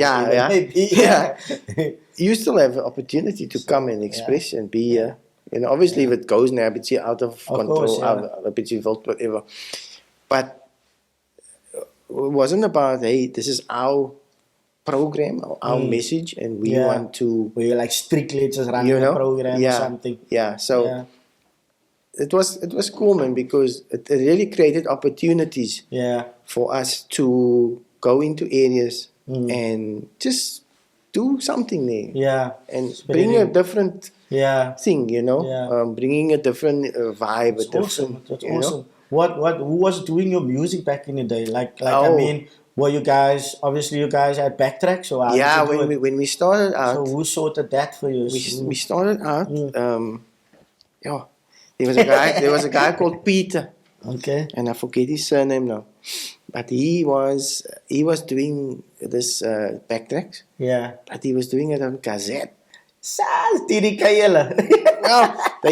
[SPEAKER 2] you still have the opportunity to come and express and be. Obviously, if it goes now, it's out of control, a bit involved, whatever. But it wasn't about, hey, this is our program, our message, and we want to.
[SPEAKER 1] We're like strictly just running a program or something.
[SPEAKER 2] Yeah. So. It was cool, man, because it really created opportunities for us to go into areas and just do something there.
[SPEAKER 1] Yeah.
[SPEAKER 2] And bring a different thing, bringing a different vibe.
[SPEAKER 1] That's awesome. Who was doing your music back in the day? I mean, were you guys, obviously you guys had backtracks? Or
[SPEAKER 2] when we started out.
[SPEAKER 1] So who sorted that for you?
[SPEAKER 2] We started out, there was a guy called Peter.
[SPEAKER 1] Okay.
[SPEAKER 2] And I forget his surname now. But he was doing this backtracks.
[SPEAKER 1] Yeah.
[SPEAKER 2] But he was doing it on cassette.
[SPEAKER 1] No,
[SPEAKER 2] they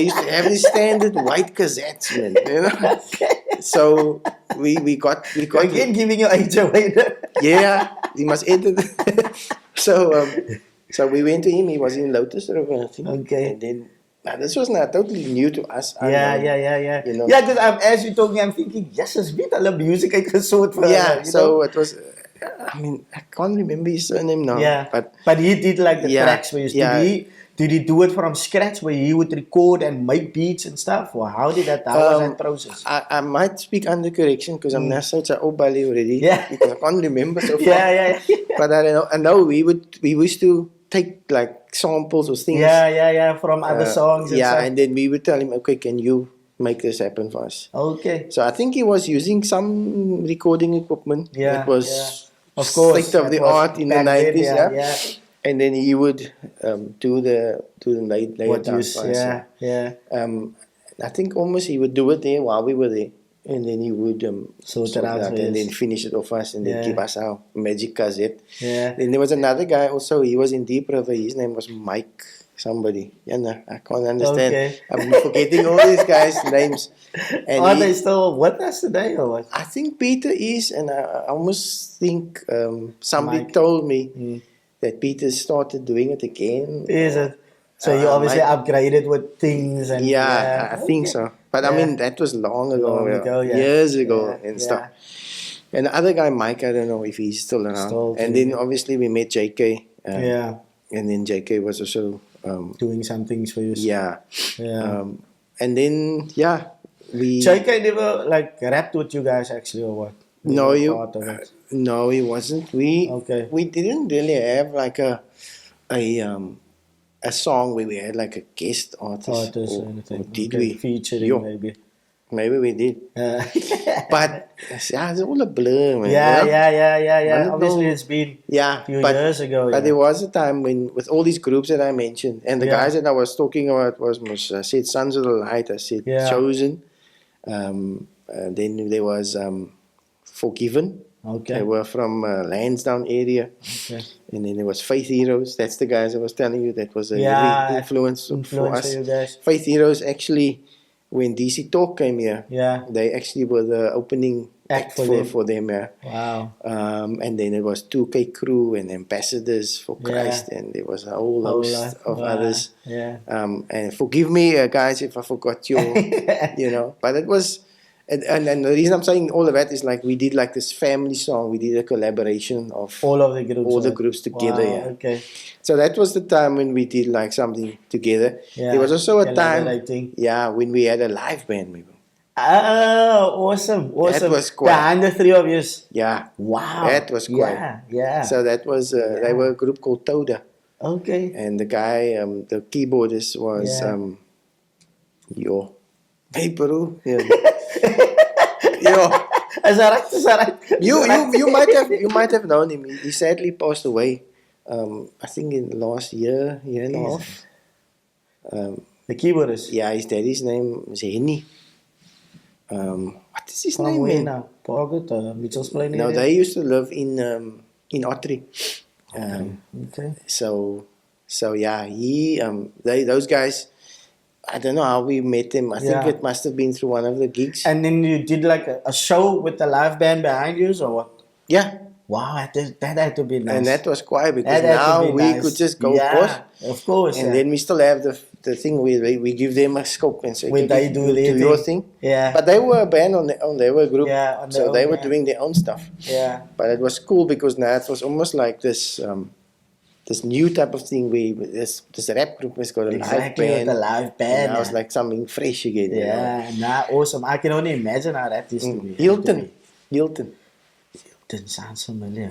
[SPEAKER 2] used to have these standard white cassettes, man. Okay. So we got
[SPEAKER 1] again giving your age away.
[SPEAKER 2] Yeah, he must edit. So we went to him. He was in Lotus River, I think.
[SPEAKER 1] Okay.
[SPEAKER 2] And then. Now, this was not totally new to us.
[SPEAKER 1] Yeah. Yeah, because as you're talking, I'm thinking, yes, it's been a music I can sort for.
[SPEAKER 2] Yeah, so it was. I mean, I can't remember his surname now.
[SPEAKER 1] Yeah, but he did like the tracks where did he do it from scratch where he would record and make beats and stuff, or how was that process?
[SPEAKER 2] I might speak under correction because I'm not such an old belly already.
[SPEAKER 1] Yeah,
[SPEAKER 2] because I can't remember so far.
[SPEAKER 1] Yeah.
[SPEAKER 2] But I know we used to take like samples or things.
[SPEAKER 1] Yeah, from other songs.
[SPEAKER 2] And then we would tell him, okay, can you make this happen for us?
[SPEAKER 1] Okay.
[SPEAKER 2] So I think he was using some recording equipment.
[SPEAKER 1] Yeah.
[SPEAKER 2] It was
[SPEAKER 1] of course
[SPEAKER 2] state of the art in the 90s.
[SPEAKER 1] Yeah.
[SPEAKER 2] And then he would do the later dance.
[SPEAKER 1] Yeah.
[SPEAKER 2] I think almost he would do it there while we were there. And then he would
[SPEAKER 1] sort it out
[SPEAKER 2] and then finish it off us and then give us our magic cassette.
[SPEAKER 1] Yeah.
[SPEAKER 2] Then there was another guy also, he was in Deep River, his name was Mike somebody. I can't understand.
[SPEAKER 1] Okay.
[SPEAKER 2] I'm forgetting all these guys' names. And
[SPEAKER 1] are they still with us today or what?
[SPEAKER 2] I think Peter is, and I almost think somebody told me that Peter started doing it again.
[SPEAKER 1] Is it? So you obviously upgraded with things and
[SPEAKER 2] I think so. But I mean that was long ago, years ago and stuff. And the other guy, Mike, I don't know if he's still around. And then obviously we met JK. And then JK was also
[SPEAKER 1] doing some things for you.
[SPEAKER 2] Yeah. And then we.
[SPEAKER 1] JK never like rapped with you guys actually or what?
[SPEAKER 2] No, he wasn't. We didn't really have like a song where we had like a guest artist
[SPEAKER 1] or anything.
[SPEAKER 2] Or did we?
[SPEAKER 1] Featuring maybe.
[SPEAKER 2] Maybe we did. But yeah, it's all a blur, man.
[SPEAKER 1] Yeah. Obviously, it's been a few years ago.
[SPEAKER 2] But there was a time when, with all these groups that I mentioned, and the guys that I was talking about was I said Sons of the Light, I said Chosen. Then there was Forgiven.
[SPEAKER 1] Okay.
[SPEAKER 2] They were from Lansdowne area.
[SPEAKER 1] Okay.
[SPEAKER 2] And then there was Faith Heroes. That's the guys I was telling you. That was a heavy influence for us.
[SPEAKER 1] You guys.
[SPEAKER 2] Faith Heroes actually, when DC Talk came here, they actually were the opening act for them. Yeah.
[SPEAKER 1] Wow.
[SPEAKER 2] And then it was 2K Crew and Ambassadors for Christ, and there was a whole host of others.
[SPEAKER 1] Yeah.
[SPEAKER 2] And forgive me, guys, if I forgot your, but it was. And the reason I'm saying all of that is like we did like this family song. We did a collaboration of
[SPEAKER 1] all of the groups
[SPEAKER 2] together.
[SPEAKER 1] Wow,
[SPEAKER 2] yeah.
[SPEAKER 1] Okay.
[SPEAKER 2] So that was the time when we did like something together. Yeah. There was also a time, when we had a live band. Maybe.
[SPEAKER 1] Oh, awesome!
[SPEAKER 2] That was quite.
[SPEAKER 1] Behind the three of you.
[SPEAKER 2] Yeah.
[SPEAKER 1] Wow.
[SPEAKER 2] That was quite.
[SPEAKER 1] Yeah.
[SPEAKER 2] So that was they were a group called Toda.
[SPEAKER 1] Okay.
[SPEAKER 2] And the guy, the keyboardist was Hey Peru. Yeah.
[SPEAKER 1] Is that right?
[SPEAKER 2] You might have known him. He sadly passed away. I think in last year and a half.
[SPEAKER 1] The keyboardist.
[SPEAKER 2] Yeah, his daddy's name is Henny. What is his name? No, they used to live in Ottery.
[SPEAKER 1] Okay.
[SPEAKER 2] So yeah, those guys. I don't know how we met him. I think it must have been through one of the gigs.
[SPEAKER 1] And then you did like a show with the live band behind you, or what?
[SPEAKER 2] Yeah.
[SPEAKER 1] Wow, that had to be nice.
[SPEAKER 2] And that was quiet because now we could just go,
[SPEAKER 1] of course.
[SPEAKER 2] And then we still have the thing where we give them a scope and say,
[SPEAKER 1] they do
[SPEAKER 2] your thing.
[SPEAKER 1] Yeah.
[SPEAKER 2] But they were a band they were a group.
[SPEAKER 1] Yeah,
[SPEAKER 2] so they were doing their own stuff.
[SPEAKER 1] Yeah.
[SPEAKER 2] But it was cool because now it was almost like this new type of thing where this rap group has got a live band.
[SPEAKER 1] The live band.
[SPEAKER 2] And now it's like something fresh again.
[SPEAKER 1] Yeah, awesome. I can only imagine how that used to be.
[SPEAKER 2] Hilton
[SPEAKER 1] sounds familiar.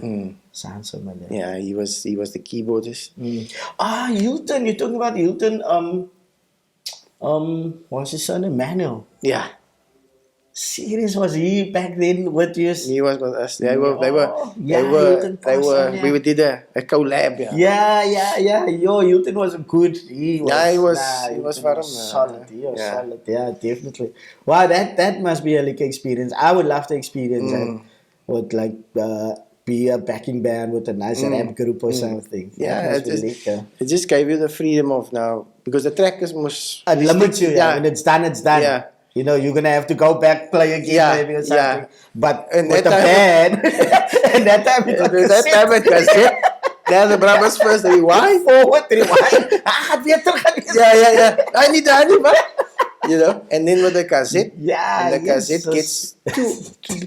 [SPEAKER 1] Sounds familiar.
[SPEAKER 2] Yeah, he was the keyboardist.
[SPEAKER 1] Hilton. You're talking about Hilton. What's his son? Emmanuel.
[SPEAKER 2] Yeah.
[SPEAKER 1] Serious, was he back then with you?
[SPEAKER 2] He was with us. They were. We did a collab.
[SPEAKER 1] Yeah. Hilton was good. He was
[SPEAKER 2] solid.
[SPEAKER 1] He was solid. Yeah, definitely. Wow, that must be a like experience. I would love to experience that. Would like be a backing band with a nice rap group or something.
[SPEAKER 2] Yeah, it just gave you the freedom of now because the track is most.
[SPEAKER 1] It limits you. Yeah, when it's done, it's done. Yeah. You're gonna have to go back, play again, maybe or something. Yeah. But with the band, and that time it cassette.
[SPEAKER 2] Then the brothers first rewind.
[SPEAKER 1] Forward, rewind.
[SPEAKER 2] Yeah. I need and then with the cassette, and the cassette gets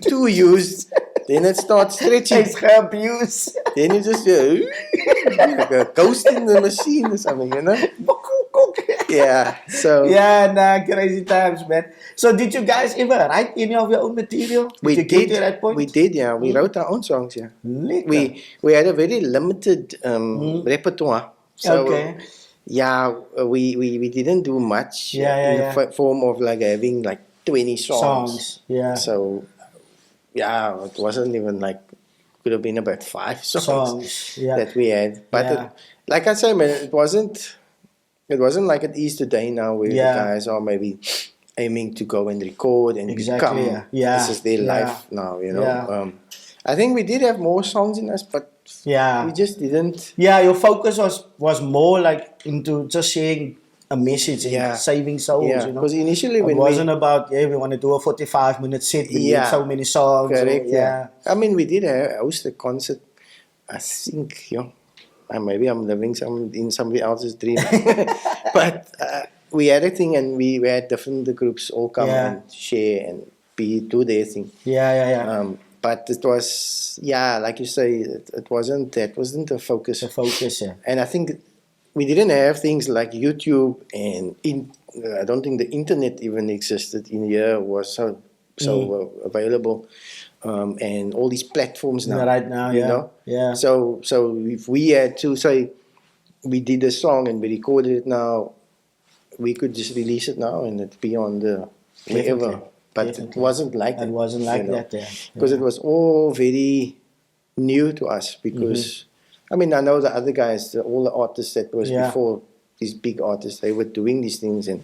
[SPEAKER 2] too used, then it starts stretching.
[SPEAKER 1] It's abuse.
[SPEAKER 2] Then you just like a ghost in the machine or something, Yeah. So
[SPEAKER 1] crazy times, man. So did you guys ever write any of your own material?
[SPEAKER 2] We did. To that point? We did. Yeah, we wrote our own songs. Yeah. We had a very limited repertoire. So, we didn't do much in the form of like having like 20 songs.
[SPEAKER 1] Yeah.
[SPEAKER 2] So, it wasn't even like could have been about 5 songs that we had. But like I say, man, it wasn't like it is today now where the guys are maybe aiming to go and record and become. This is their life now, I think we did have more songs in us, but we just didn't.
[SPEAKER 1] Yeah, your focus was more like into just sharing a message and saving souls.
[SPEAKER 2] Because initially when
[SPEAKER 1] it wasn't about we want to do a 45-minute set. We need so many songs.
[SPEAKER 2] Correct. I mean, we did host a concert. I think maybe I'm living in somebody else's dream, but we had a thing and we had different groups all come and share and do their thing. But it was like you say, it wasn't the focus. And I think we didn't have things like YouTube and I don't think the internet even existed in here, was so available. And all these platforms now.
[SPEAKER 1] Right now,
[SPEAKER 2] So if we had to say we did a song and we recorded it now, we could just release it now and it'd be on the wherever but it wasn't like that.
[SPEAKER 1] It wasn't like that,
[SPEAKER 2] because it was all very new to us. Because I mean, I know the other guys, all the artists that was before these big artists, they were doing these things, and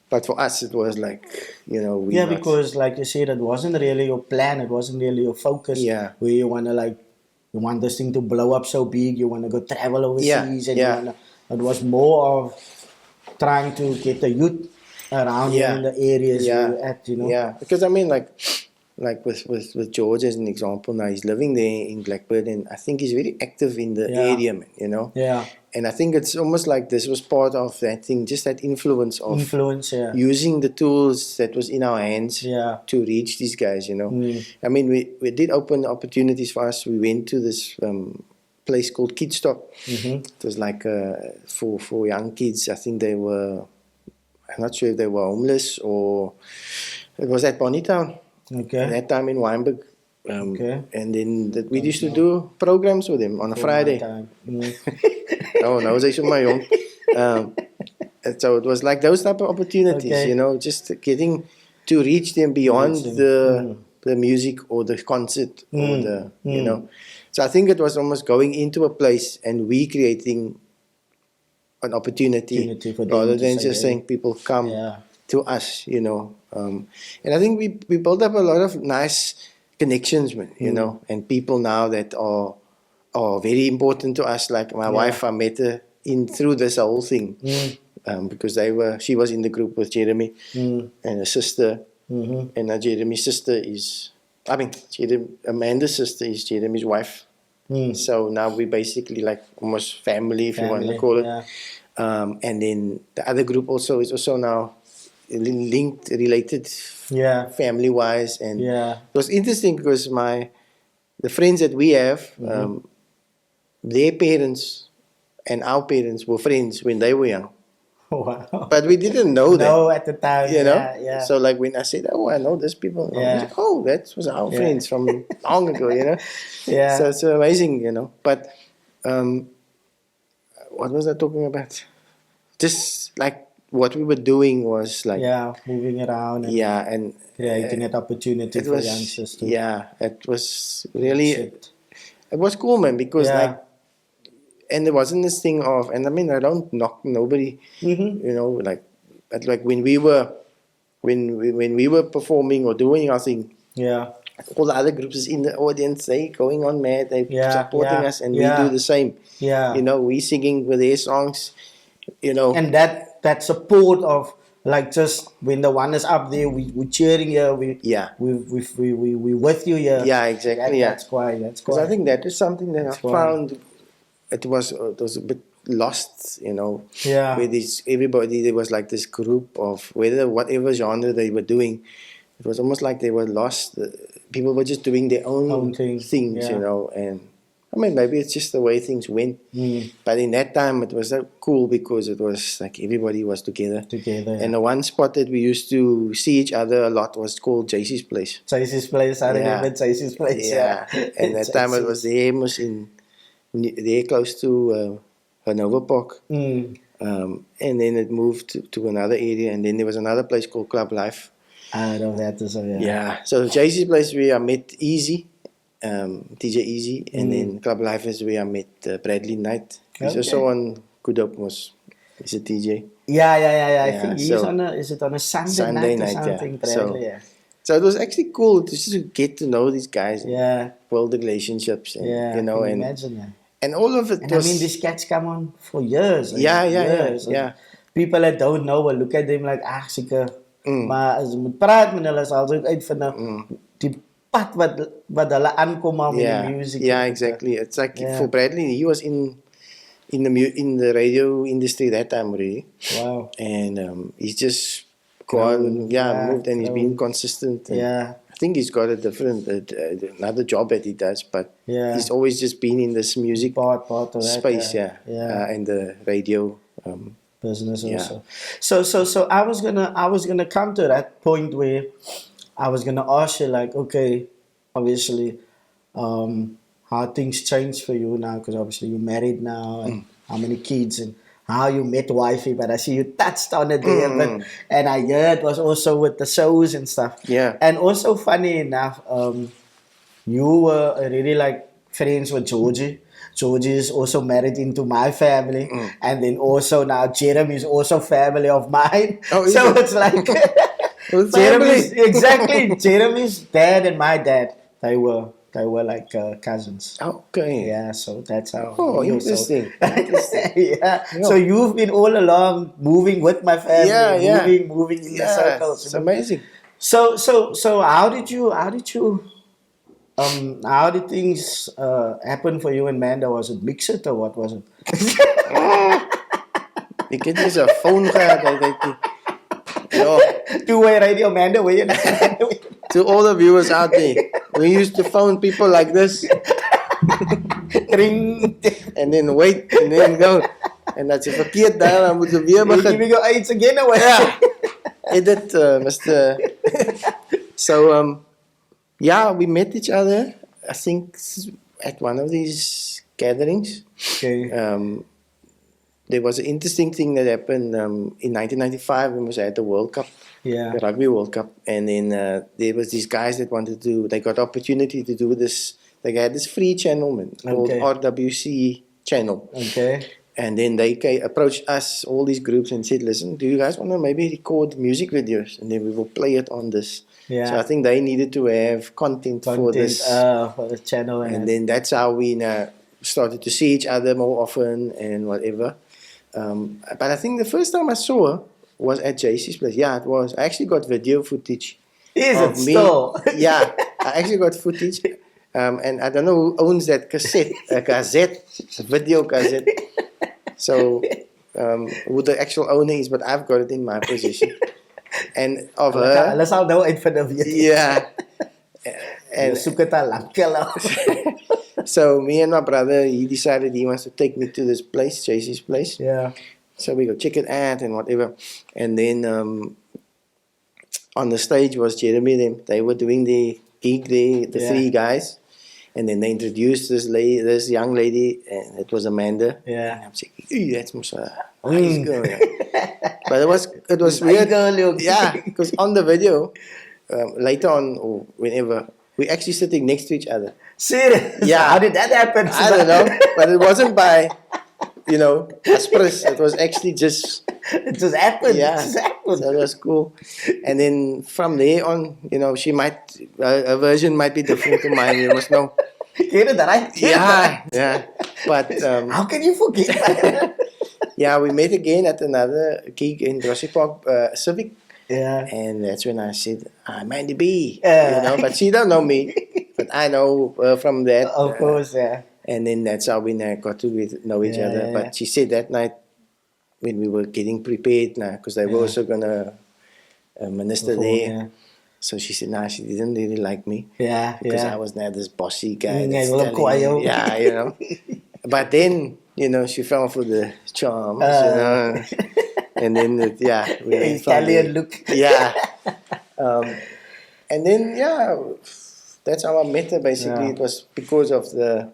[SPEAKER 2] but for us, it was like,
[SPEAKER 1] because like you said, it wasn't really your plan. It wasn't really your focus.
[SPEAKER 2] Yeah.
[SPEAKER 1] Where you want this thing to blow up so big. You want to go travel overseas, and it was more of trying to get the youth around you in the areas where you're at.
[SPEAKER 2] Yeah, because I mean, like with George as an example, now he's living there in Blackbird, and I think he's very active in the area, man,
[SPEAKER 1] Yeah.
[SPEAKER 2] And I think it's almost like this was part of that thing, just that influence of using the tools that was in our hands to reach these guys, I mean, we did open opportunities for us. We went to this place called Kid Stop. It was like for young kids. I think I'm not sure if they were homeless or it was at Bonnytown.
[SPEAKER 1] Okay.
[SPEAKER 2] That time in Weinberg. And then we used to do programs with them on a Friday. Oh, no, was actually my own. And so it was like those type of opportunities, just getting to reach them beyond the music or the concert or the, So I think it was almost going into a place and we creating an opportunity rather than just saying people come to us, and I think we built up a lot of nice connections, man, and people now that are very important to us. Like my wife, I met her through this whole thing, because she was in the group with Jeremy and her sister, and Jeremy's sister is, Amanda's sister is Jeremy's wife. So now we basically like almost family, if you want to call it. And then the other group also is also now linked, related, family-wise, and it was interesting because the friends that we have, their parents and our parents were friends when they were young.
[SPEAKER 1] Wow.
[SPEAKER 2] But we didn't know that.
[SPEAKER 1] No, at the time,
[SPEAKER 2] So like when I said, I know these people, I was like, that was our friends from long ago, So it's amazing, But what was I talking about? Just like what we were doing was like
[SPEAKER 1] moving around and creating an opportunity for youngsters too.
[SPEAKER 2] It was really it was cool, man, because like, and there wasn't this thing of, and I mean, I don't knock nobody, like, but like when we were performing or doing our thing, all the other groups is in the audience, they going on mad, they supporting us, and we do the same. We singing with their songs,
[SPEAKER 1] and that support of like just when the one is up there, we cheering here, we with you here.
[SPEAKER 2] Yeah, exactly.
[SPEAKER 1] That's quite.
[SPEAKER 2] Because I think that is something that I found it was a bit lost, where everybody, there was like this group of whatever genre they were doing, it was almost like they were lost. People were just doing their own things, and I mean, maybe it's just the way things went. But in that time, it was so cool because it was like everybody was together. And the one spot that we used to see each other a lot was called JC's Place.
[SPEAKER 1] JC's Place, I remember JC's Place.
[SPEAKER 2] Yeah, and that time it was there, there close to Hanover Park. And then it moved to another area, and then there was another place called Club Life.
[SPEAKER 1] I know that as well.
[SPEAKER 2] Yeah, so JC's Place where I met Easy. DJ Easy, and then Club Life is where I met Bradley Knight. He's also on Good Hope, he's a DJ.
[SPEAKER 1] Yeah. I think he's on a Sunday night or something, Bradley,
[SPEAKER 2] So it was actually cool to just get to know these guys, build the relationships, and,
[SPEAKER 1] and imagine that.
[SPEAKER 2] And all of it.
[SPEAKER 1] And I mean, these cats come on for years.
[SPEAKER 2] Years.
[SPEAKER 1] People that don't know will look at them like, seker. Maar as jy moet praat met hulle, sal jy uitvind die pad wat hulle aankom met die music.
[SPEAKER 2] Yeah, exactly. It's like for Bradley, he was in the radio industry that time already.
[SPEAKER 1] Wow.
[SPEAKER 2] And he's just moved, and he's been consistent.
[SPEAKER 1] I
[SPEAKER 2] think he's got a different another job that he does, but he's always just been in this music
[SPEAKER 1] part of
[SPEAKER 2] space, and the radio
[SPEAKER 1] business also. So I was gonna come to that point where I was gonna ask you, like, okay, obviously, how things change for you now, because obviously you're married now, and how many kids, and how you met wifey, but I see you touched on it there. But, and I heard it was also with the shows and stuff.
[SPEAKER 2] Yeah.
[SPEAKER 1] And also, funny enough, you were really like friends with Georgie. Georgie is also married into my family. And then also now Jeremy is also family of mine.
[SPEAKER 2] Oh,
[SPEAKER 1] so it's like Jeremy's, exactly. Jeremy's dad and my dad, they were like cousins.
[SPEAKER 2] Okay.
[SPEAKER 1] Yeah, so that's how.
[SPEAKER 2] Oh, interesting. Interesting.
[SPEAKER 1] Yeah. So you've been all along moving with my family, moving in the circles.
[SPEAKER 2] It's amazing.
[SPEAKER 1] So how did things happen for you and Manda? Was it mix it or what was it?
[SPEAKER 2] Ik heb dus een phone gehad.
[SPEAKER 1] Two-way radio, Manda, were you?
[SPEAKER 2] To all the viewers out there, we used to phone people like this.
[SPEAKER 1] Ring.
[SPEAKER 2] And then wait, and then go. En dat je verkeerd daar, dan moeten we weer beginnen.
[SPEAKER 1] Give me your aids again away.
[SPEAKER 2] Yeah. Edit, Mr. So, yeah, we met each other, I think, at one of these gatherings.
[SPEAKER 1] Okay.
[SPEAKER 2] There was an interesting thing that happened in 1995 when we was at the World Cup, the Rugby World Cup. And then there was these guys that wanted to, they got opportunity to do this. They had this free channel called RWC channel.
[SPEAKER 1] Okay.
[SPEAKER 2] And then they approached us, all these groups, and said, listen, do you guys want to maybe record music videos? And then we will play it on this. Yeah. So I think they needed to have content for this.
[SPEAKER 1] For the channel.
[SPEAKER 2] And then that's how we started to see each other more often and whatever. But I think the first time I saw her was at JC's place. Yeah, it was. I actually got video footage.
[SPEAKER 1] Is it still?
[SPEAKER 2] Yeah, I actually got footage. And I don't know who owns that cassette, a video cassette. So, who the actual owner is, but I've got it in my possession. And of her.
[SPEAKER 1] Let's all know it for the video.
[SPEAKER 2] Yeah. And so me and my brother, he decided he wants to take me to this place, JC's place.
[SPEAKER 1] Yeah.
[SPEAKER 2] So we go check it out and whatever. And then on the stage was Jeremy. They were doing the gig there, the three guys. And then they introduced this young lady, and it was Amanda.
[SPEAKER 1] Yeah.
[SPEAKER 2] And I'm saying, that's Musa. Nice girl. But it was weird. Yeah, because on the video, later on, or whenever, we're actually sitting next to each other.
[SPEAKER 1] Serious?
[SPEAKER 2] Yeah.
[SPEAKER 1] How did that happen?
[SPEAKER 2] I don't know, but it wasn't by, aspirus. It was actually just.
[SPEAKER 1] It just happened.
[SPEAKER 2] Yeah,
[SPEAKER 1] it just happened.
[SPEAKER 2] So that was cool. And then from there on, she might, her version might be different to mine. You must know.
[SPEAKER 1] Get it right?
[SPEAKER 2] Yeah. But
[SPEAKER 1] how can you forget?
[SPEAKER 2] Yeah, we met again at another gig in Grassy Park Civic.
[SPEAKER 1] Yeah.
[SPEAKER 2] And that's when I said, I'm Andy B. But she don't know me. But I know her from that.
[SPEAKER 1] Of course, yeah.
[SPEAKER 2] And then that's how we got to know each other.
[SPEAKER 1] Yeah.
[SPEAKER 2] But she said that night when we were getting prepared now, because they were also going to minister there. Yeah. So she said, she didn't really like me.
[SPEAKER 1] Yeah.
[SPEAKER 2] Because I was now this bossy guy.
[SPEAKER 1] Yeah,
[SPEAKER 2] But then, she fell for the charms, And then, we
[SPEAKER 1] Italian look.
[SPEAKER 2] Yeah. And then, that's how I met her, basically. It was because of the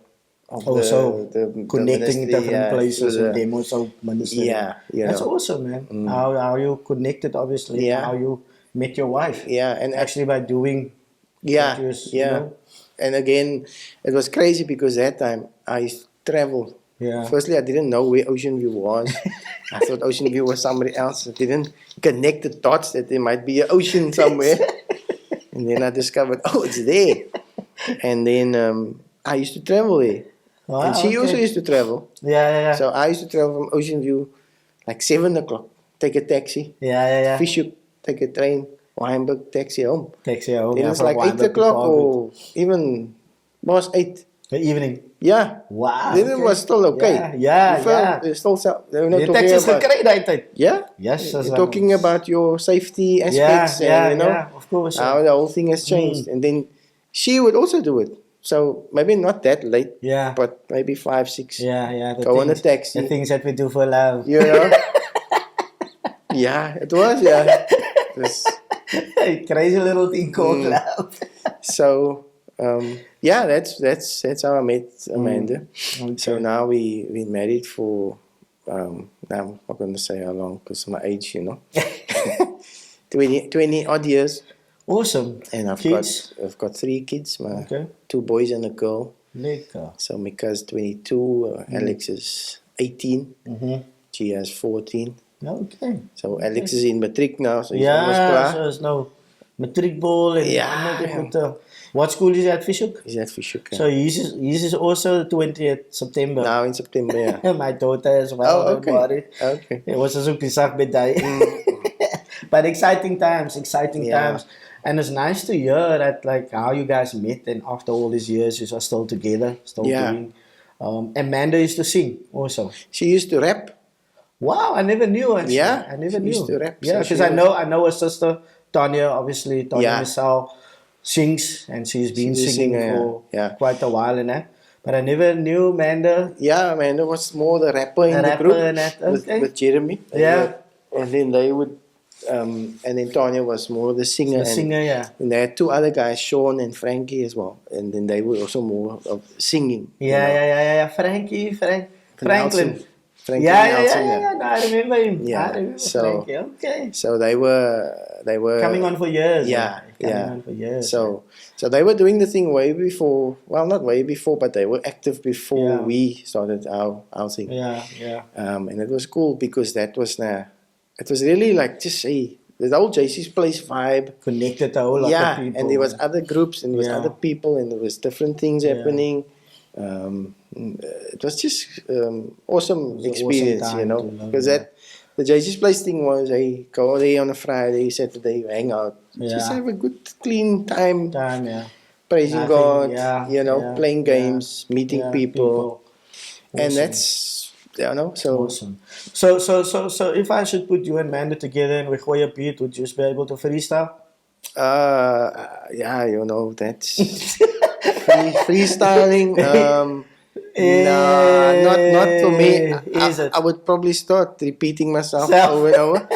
[SPEAKER 1] connecting different places and them also ministering.
[SPEAKER 2] Yeah.
[SPEAKER 1] That's awesome, man. How you connected, obviously. How you met your wife.
[SPEAKER 2] Yeah. And
[SPEAKER 1] actually by doing
[SPEAKER 2] videos, And again, it was crazy because that time I used to travel.
[SPEAKER 1] Yeah.
[SPEAKER 2] Firstly, I didn't know where Ocean View was. I thought Ocean View was somebody else. I didn't connect the dots that there might be an ocean somewhere. And then I discovered, it's there. And then I used to travel there.
[SPEAKER 1] Wow,
[SPEAKER 2] and she also used to travel.
[SPEAKER 1] Yeah.
[SPEAKER 2] So I used to travel from Ocean View like 7 o'clock. Take a taxi.
[SPEAKER 1] Yeah.
[SPEAKER 2] Fishhook, take a train. Wynberg, taxi home.
[SPEAKER 1] Then
[SPEAKER 2] it's like 8 o'clock or even was 8.
[SPEAKER 1] The evening.
[SPEAKER 2] Yeah.
[SPEAKER 1] Wow.
[SPEAKER 2] Then it was still okay.
[SPEAKER 1] Yeah.
[SPEAKER 2] Still,
[SPEAKER 1] the taxis gekry daai tyd.
[SPEAKER 2] Yeah.
[SPEAKER 1] Yes.
[SPEAKER 2] You're talking about your safety aspects.
[SPEAKER 1] Yeah, of course.
[SPEAKER 2] How the whole thing has changed. And then she would also do it. So maybe not that late.
[SPEAKER 1] Yeah.
[SPEAKER 2] But maybe 5, 6.
[SPEAKER 1] Yeah.
[SPEAKER 2] Go on a taxi.
[SPEAKER 1] The things that we do for love.
[SPEAKER 2] Yeah, it was. Yeah. It was,
[SPEAKER 1] crazy little thing called love.
[SPEAKER 2] So that's how I met Amanda.
[SPEAKER 1] Okay.
[SPEAKER 2] So now we married for I'm not going to say how long because my age, 20 odd years.
[SPEAKER 1] Awesome.
[SPEAKER 2] And I've got 3 kids, 2 boys and a girl.
[SPEAKER 1] Lekker.
[SPEAKER 2] So Mika's 22, Alex is 18, she has 14.
[SPEAKER 1] Okay.
[SPEAKER 2] So Alex is in matriek now, so he's almost klaar.
[SPEAKER 1] So is nou matriekbol en what school is he at, Fishhoek?
[SPEAKER 2] He's at Fishhoek.
[SPEAKER 1] So his is also 20th September.
[SPEAKER 2] Now in September, yeah.
[SPEAKER 1] My daughter as well.
[SPEAKER 2] Oh, okay.
[SPEAKER 1] Don't worry.
[SPEAKER 2] Okay.
[SPEAKER 1] It was also bizarre birthday. But exciting times. And it's nice to hear that, like, how you guys met, and after all these years, you are still together, still doing. Amanda used to sing also.
[SPEAKER 2] She used to rap.
[SPEAKER 1] Wow, I never knew actually.
[SPEAKER 2] Yeah,
[SPEAKER 1] I never knew.
[SPEAKER 2] Used to rap.
[SPEAKER 1] Yeah, because I know her sister Tanya. Obviously, Tanya Missal sings, and she's been singing for quite a while and that. But I never knew Amanda.
[SPEAKER 2] Yeah, Amanda was more the rapper in the group with Jeremy.
[SPEAKER 1] Yeah,
[SPEAKER 2] and then they would. And then Tanya was more the singer. And they had 2 other guys, Sean and Frankie as well. And then they were also more of singing.
[SPEAKER 1] Yeah. Franklin. Yeah. No, I remember him.
[SPEAKER 2] Yeah.
[SPEAKER 1] I remember Frankie. Okay.
[SPEAKER 2] So they were
[SPEAKER 1] coming on for years.
[SPEAKER 2] On for years. So they were doing the thing way before. Well, not way before, but they were active before we started our thing.
[SPEAKER 1] Yeah.
[SPEAKER 2] And it was cool because that was it was really like just the whole JC's Place vibe.
[SPEAKER 1] Connected a whole lot of people.
[SPEAKER 2] And there was other groups and there was other people and there was different things happening. It was just awesome experience, awesome because the JC's Place thing was go there on a Friday, Saturday, hang out, just have a good clean time, praising God, playing games, meeting people. Awesome. And that's so
[SPEAKER 1] awesome. So if I should put you and Amanda together and we gooi a beat, would you just be able to freestyle?
[SPEAKER 2] That's freestyling. Not for me. I would probably start repeating myself over and over.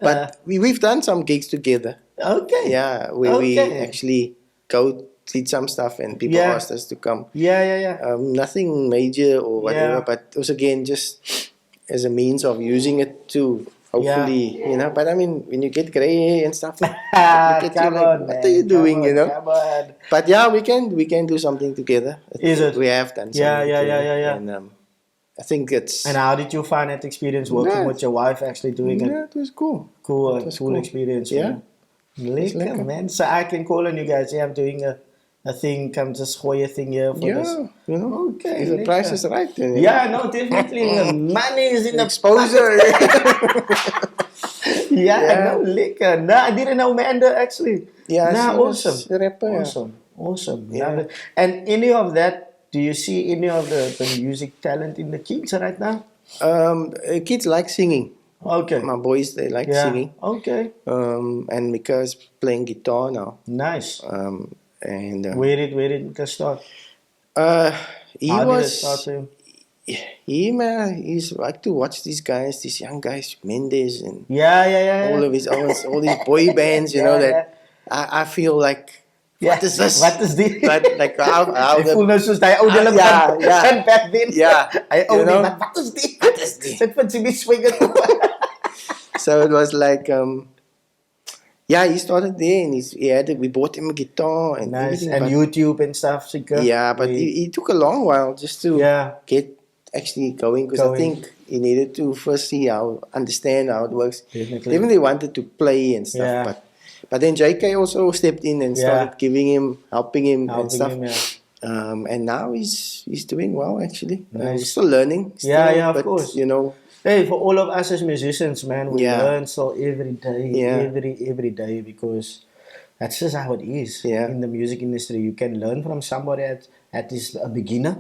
[SPEAKER 2] But we've done some gigs together.
[SPEAKER 1] Okay.
[SPEAKER 2] Yeah, where we actually did some stuff and people asked us to come.
[SPEAKER 1] Yeah.
[SPEAKER 2] Nothing major or whatever, but it was again just as a means of using it to hopefully, But I mean, when you get grey hair and stuff, what are you doing,
[SPEAKER 1] Come on.
[SPEAKER 2] But we can do something together.
[SPEAKER 1] Is it?
[SPEAKER 2] We have done something.
[SPEAKER 1] Yeah.
[SPEAKER 2] And I think it's.
[SPEAKER 1] And how did you find that experience working with your wife actually doing it?
[SPEAKER 2] Yeah, it was cool.
[SPEAKER 1] Cool experience.
[SPEAKER 2] Yeah.
[SPEAKER 1] Lekker, man. So I can call on you guys. I'm doing a thing, come just gooi a thing here for this. Okay.
[SPEAKER 2] If the price is right, then.
[SPEAKER 1] No, definitely. The money is in the
[SPEAKER 2] exposure.
[SPEAKER 1] No, lekker. No, I didn't know Amanda actually.
[SPEAKER 2] Yeah,
[SPEAKER 1] awesome.
[SPEAKER 2] The rapper,
[SPEAKER 1] Awesome.
[SPEAKER 2] Yeah.
[SPEAKER 1] And any of that, do you see any of the music talent in the kids right now?
[SPEAKER 2] Kids like singing.
[SPEAKER 1] Okay.
[SPEAKER 2] My boys, they like singing.
[SPEAKER 1] Okay.
[SPEAKER 2] And Mika's playing guitar now.
[SPEAKER 1] Nice.
[SPEAKER 2] And
[SPEAKER 1] where did Mika start?
[SPEAKER 2] He's like to watch these guys, these young guys, Mendes and all of all these boy bands, that I feel like what is this?
[SPEAKER 1] What is this?
[SPEAKER 2] But like how the
[SPEAKER 1] back then.
[SPEAKER 2] Yeah.
[SPEAKER 1] What is this? What is this?
[SPEAKER 2] So it was like he started there and we bought him a guitar and
[SPEAKER 1] nice. And YouTube and stuff.
[SPEAKER 2] Yeah, but it took a long while just to get actually going because I think he needed to first understand how it works. Definitely wanted to play and stuff, but then JK also stepped in and started helping him and stuff. And now he's doing well actually.
[SPEAKER 1] Nice.
[SPEAKER 2] He's still learning.
[SPEAKER 1] Of course.
[SPEAKER 2] Hey,
[SPEAKER 1] for all of us as musicians, man, we learn so every day, every day, because that's just how it is in the music industry. You can learn from somebody that is a beginner.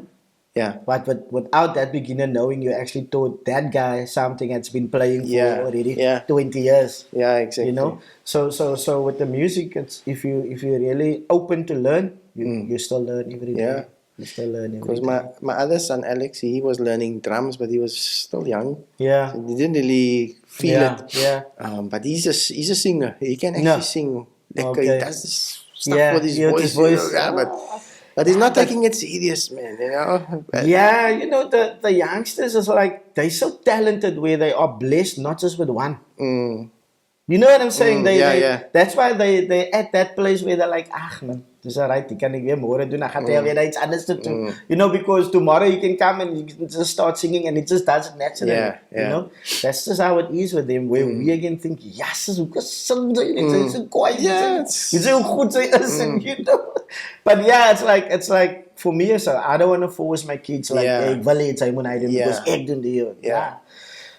[SPEAKER 2] Yeah.
[SPEAKER 1] But without that beginner knowing, you actually taught that guy something that's been playing for already 20 years.
[SPEAKER 2] Yeah, exactly.
[SPEAKER 1] So with the music, it's if you're really open to learn, you still learn every day.
[SPEAKER 2] Yeah. Because my other son Alex, he was learning drums, but he was still young.
[SPEAKER 1] Yeah,
[SPEAKER 2] so he didn't really feel it.
[SPEAKER 1] Yeah,
[SPEAKER 2] but he's a singer. He can actually sing. He does this stuff with his voice. But he's not taking it serious, man, you know.
[SPEAKER 1] Yeah, you know, the youngsters is like, they're so talented where they are blessed not just with one. You know what I'm saying?
[SPEAKER 2] Yeah.
[SPEAKER 1] That's why they at that place where they're like, man, dis alright, ek kan nie weer môre doen, ek gaan weer iets anders te doen. You know, because tomorrow you can come and you can just start singing and it just does it naturally. You know? That's just how it is with them, where we again think, yes, hoe kan sing jy? It's so quiet. It's so goed sy is, you know. But yeah, it's like for me, so I don't want to force my kids like, ek wil iets, hy moet hy doen because ek doen die. Yeah.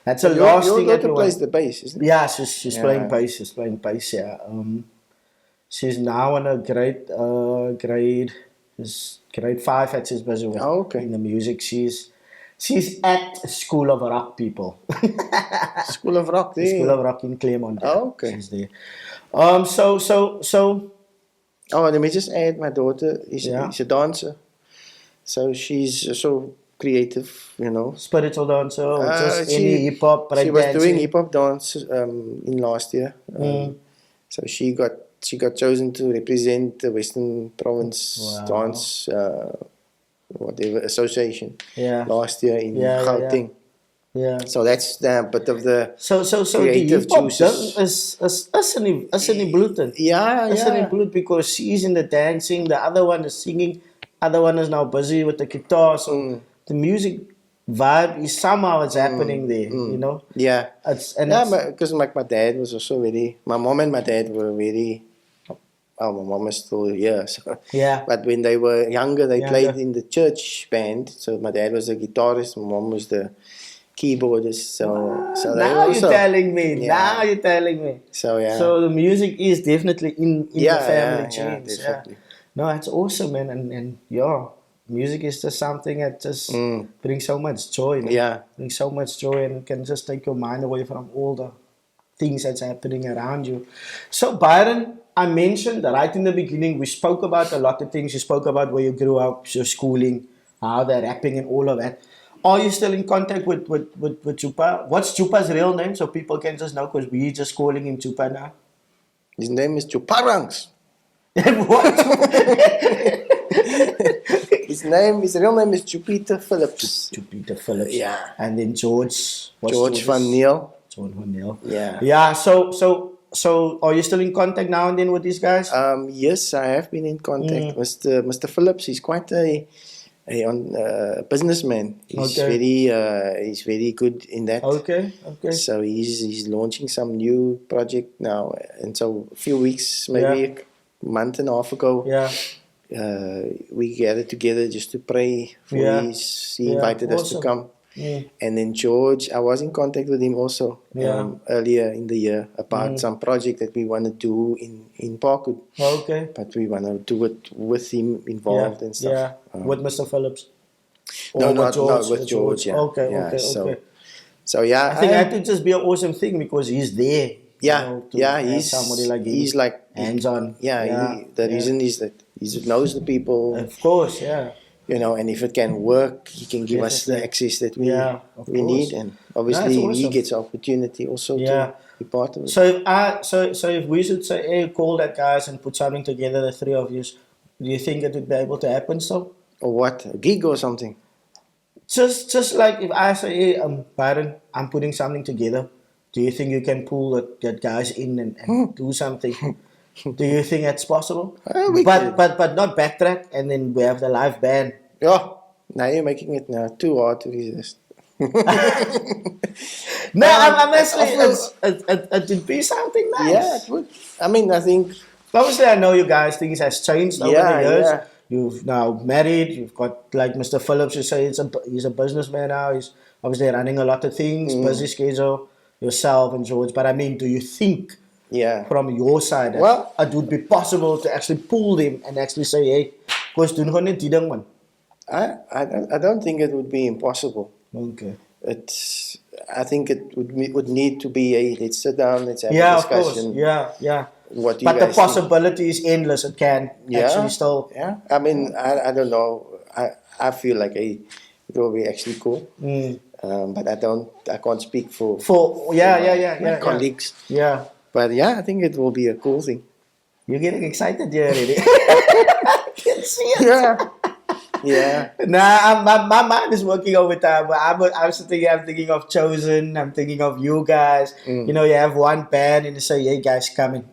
[SPEAKER 1] That's the last thing.
[SPEAKER 2] Your daughter plays the bass, isn't it?
[SPEAKER 1] Yeah, she's playing bass. She's playing bass. Yeah. She's now in a grade 5 that she's busy with.
[SPEAKER 2] Oh, okay.
[SPEAKER 1] In the music, she's at School of Rock, people.
[SPEAKER 2] School of Rock, there.
[SPEAKER 1] School of Rock in Claremont.
[SPEAKER 2] Oh, okay.
[SPEAKER 1] She's there.
[SPEAKER 2] Oh, let me just add, my daughter is a dancer, so she's so creative, you know.
[SPEAKER 1] Spiritual dancer, or just any hip hop, break
[SPEAKER 2] She was
[SPEAKER 1] dancing.
[SPEAKER 2] doing hip hop dance in last year. So she got chosen to represent the Western Province Dance whatever association. Last year in Gauteng. Yeah. So that's a bit of the creative juices.
[SPEAKER 1] Is in bloed. Is in bloed because she's in the dancing, the other one is singing, other one is now busy with the guitar. So the music vibe is somehow it's happening there, you know.
[SPEAKER 2] Yeah. Because like my dad was also my mom and my dad were very. Oh, my mom is still here. So.
[SPEAKER 1] Yeah.
[SPEAKER 2] But when they were younger, they played in the church band. So my dad was the guitarist, my mom was the keyboardist. So they
[SPEAKER 1] now
[SPEAKER 2] also,
[SPEAKER 1] you're telling me. Now you're telling me.
[SPEAKER 2] So yeah.
[SPEAKER 1] So the music is definitely in the family genes.
[SPEAKER 2] Definitely.
[SPEAKER 1] No, it's awesome, man. And music is just something that just brings so much joy. Man.
[SPEAKER 2] Yeah.
[SPEAKER 1] Brings so much joy and can just take your mind away from all the things that's happening around you. So Byron, I mentioned that right in the beginning, we spoke about a lot of things. You spoke about where you grew up, your schooling, how they're rapping and all of that. Are you still in contact with Chupa? What's Chupa's real name so people can just know, because we're just calling him Chupa now?
[SPEAKER 2] His name is Chuparangs.
[SPEAKER 1] What?
[SPEAKER 2] His real name is Jupiter Phillips.
[SPEAKER 1] Jupiter Phillips.
[SPEAKER 2] Yeah.
[SPEAKER 1] And then George.
[SPEAKER 2] George Van Neel.
[SPEAKER 1] George Van Neel.
[SPEAKER 2] Yeah.
[SPEAKER 1] Yeah. So are you still in contact now and then with these guys?
[SPEAKER 2] Yes, I have been in contact. Mr. Phillips, he's quite a businessman. He's very good in that.
[SPEAKER 1] Okay.
[SPEAKER 2] So he's launching some new project now, and so a few weeks, maybe a month and a half ago, we gathered together just to pray for he invited us to come. And then George, I was in contact with him also earlier in the year about some project that we want to do in Parkwood.
[SPEAKER 1] Okay.
[SPEAKER 2] But we want to do it with him involved and stuff.
[SPEAKER 1] Yeah, with Mr. Phillips?
[SPEAKER 2] No, not with George. Yeah.
[SPEAKER 1] Okay.
[SPEAKER 2] So yeah.
[SPEAKER 1] I think that would just be an awesome thing because he's there.
[SPEAKER 2] Yeah,
[SPEAKER 1] he's somebody like him.
[SPEAKER 2] He's like
[SPEAKER 1] hands-on.
[SPEAKER 2] The reason is that he knows the people.
[SPEAKER 1] Of course, yeah.
[SPEAKER 2] You know, and if it can work, he can give us the access that we need, and obviously he gets opportunity also to be part of it.
[SPEAKER 1] So if we should say, hey, call that guys and put something together, the three of you, do you think it would be able to happen? So,
[SPEAKER 2] or what, a gig or something?
[SPEAKER 1] Just like if I say, hey, Byron, I'm putting something together. Do you think you can pull that guys in and do something? Do you think that's possible? But not backtrack and then we have the live band.
[SPEAKER 2] Yeah, now you're making it now too hard to resist.
[SPEAKER 1] No, I'm actually it would be something nice.
[SPEAKER 2] Yeah, it would. I mean, I think
[SPEAKER 1] obviously I know you guys things has changed over the years. Yeah. You've now married. You've got like Mr. Phillips. You say he's a businessman now. He's obviously running a lot of things, busy schedule. Yourself and George, but I mean, do you think from your side it would be possible to actually pull them and actually say, hey, because doen gewoon net die ding, man?
[SPEAKER 2] I don't think it would be impossible.
[SPEAKER 1] Okay.
[SPEAKER 2] I think it would need to be a let's sit down, let's have a discussion.
[SPEAKER 1] Of course. Yeah.
[SPEAKER 2] What do you
[SPEAKER 1] but the possibility is endless. It can actually still.
[SPEAKER 2] Yeah. I mean, I don't know. I feel like it will be actually cool. But I can't speak for my colleagues.
[SPEAKER 1] Yeah.
[SPEAKER 2] But yeah, I think it will be a cool thing.
[SPEAKER 1] You're getting excited here already. I can see it.
[SPEAKER 2] Yeah. Yeah.
[SPEAKER 1] Nah, my mind is working overtime. But I'm sitting here, I'm thinking of Chosen. I'm thinking of you guys. You know, you have one band and you say, hey guys, coming.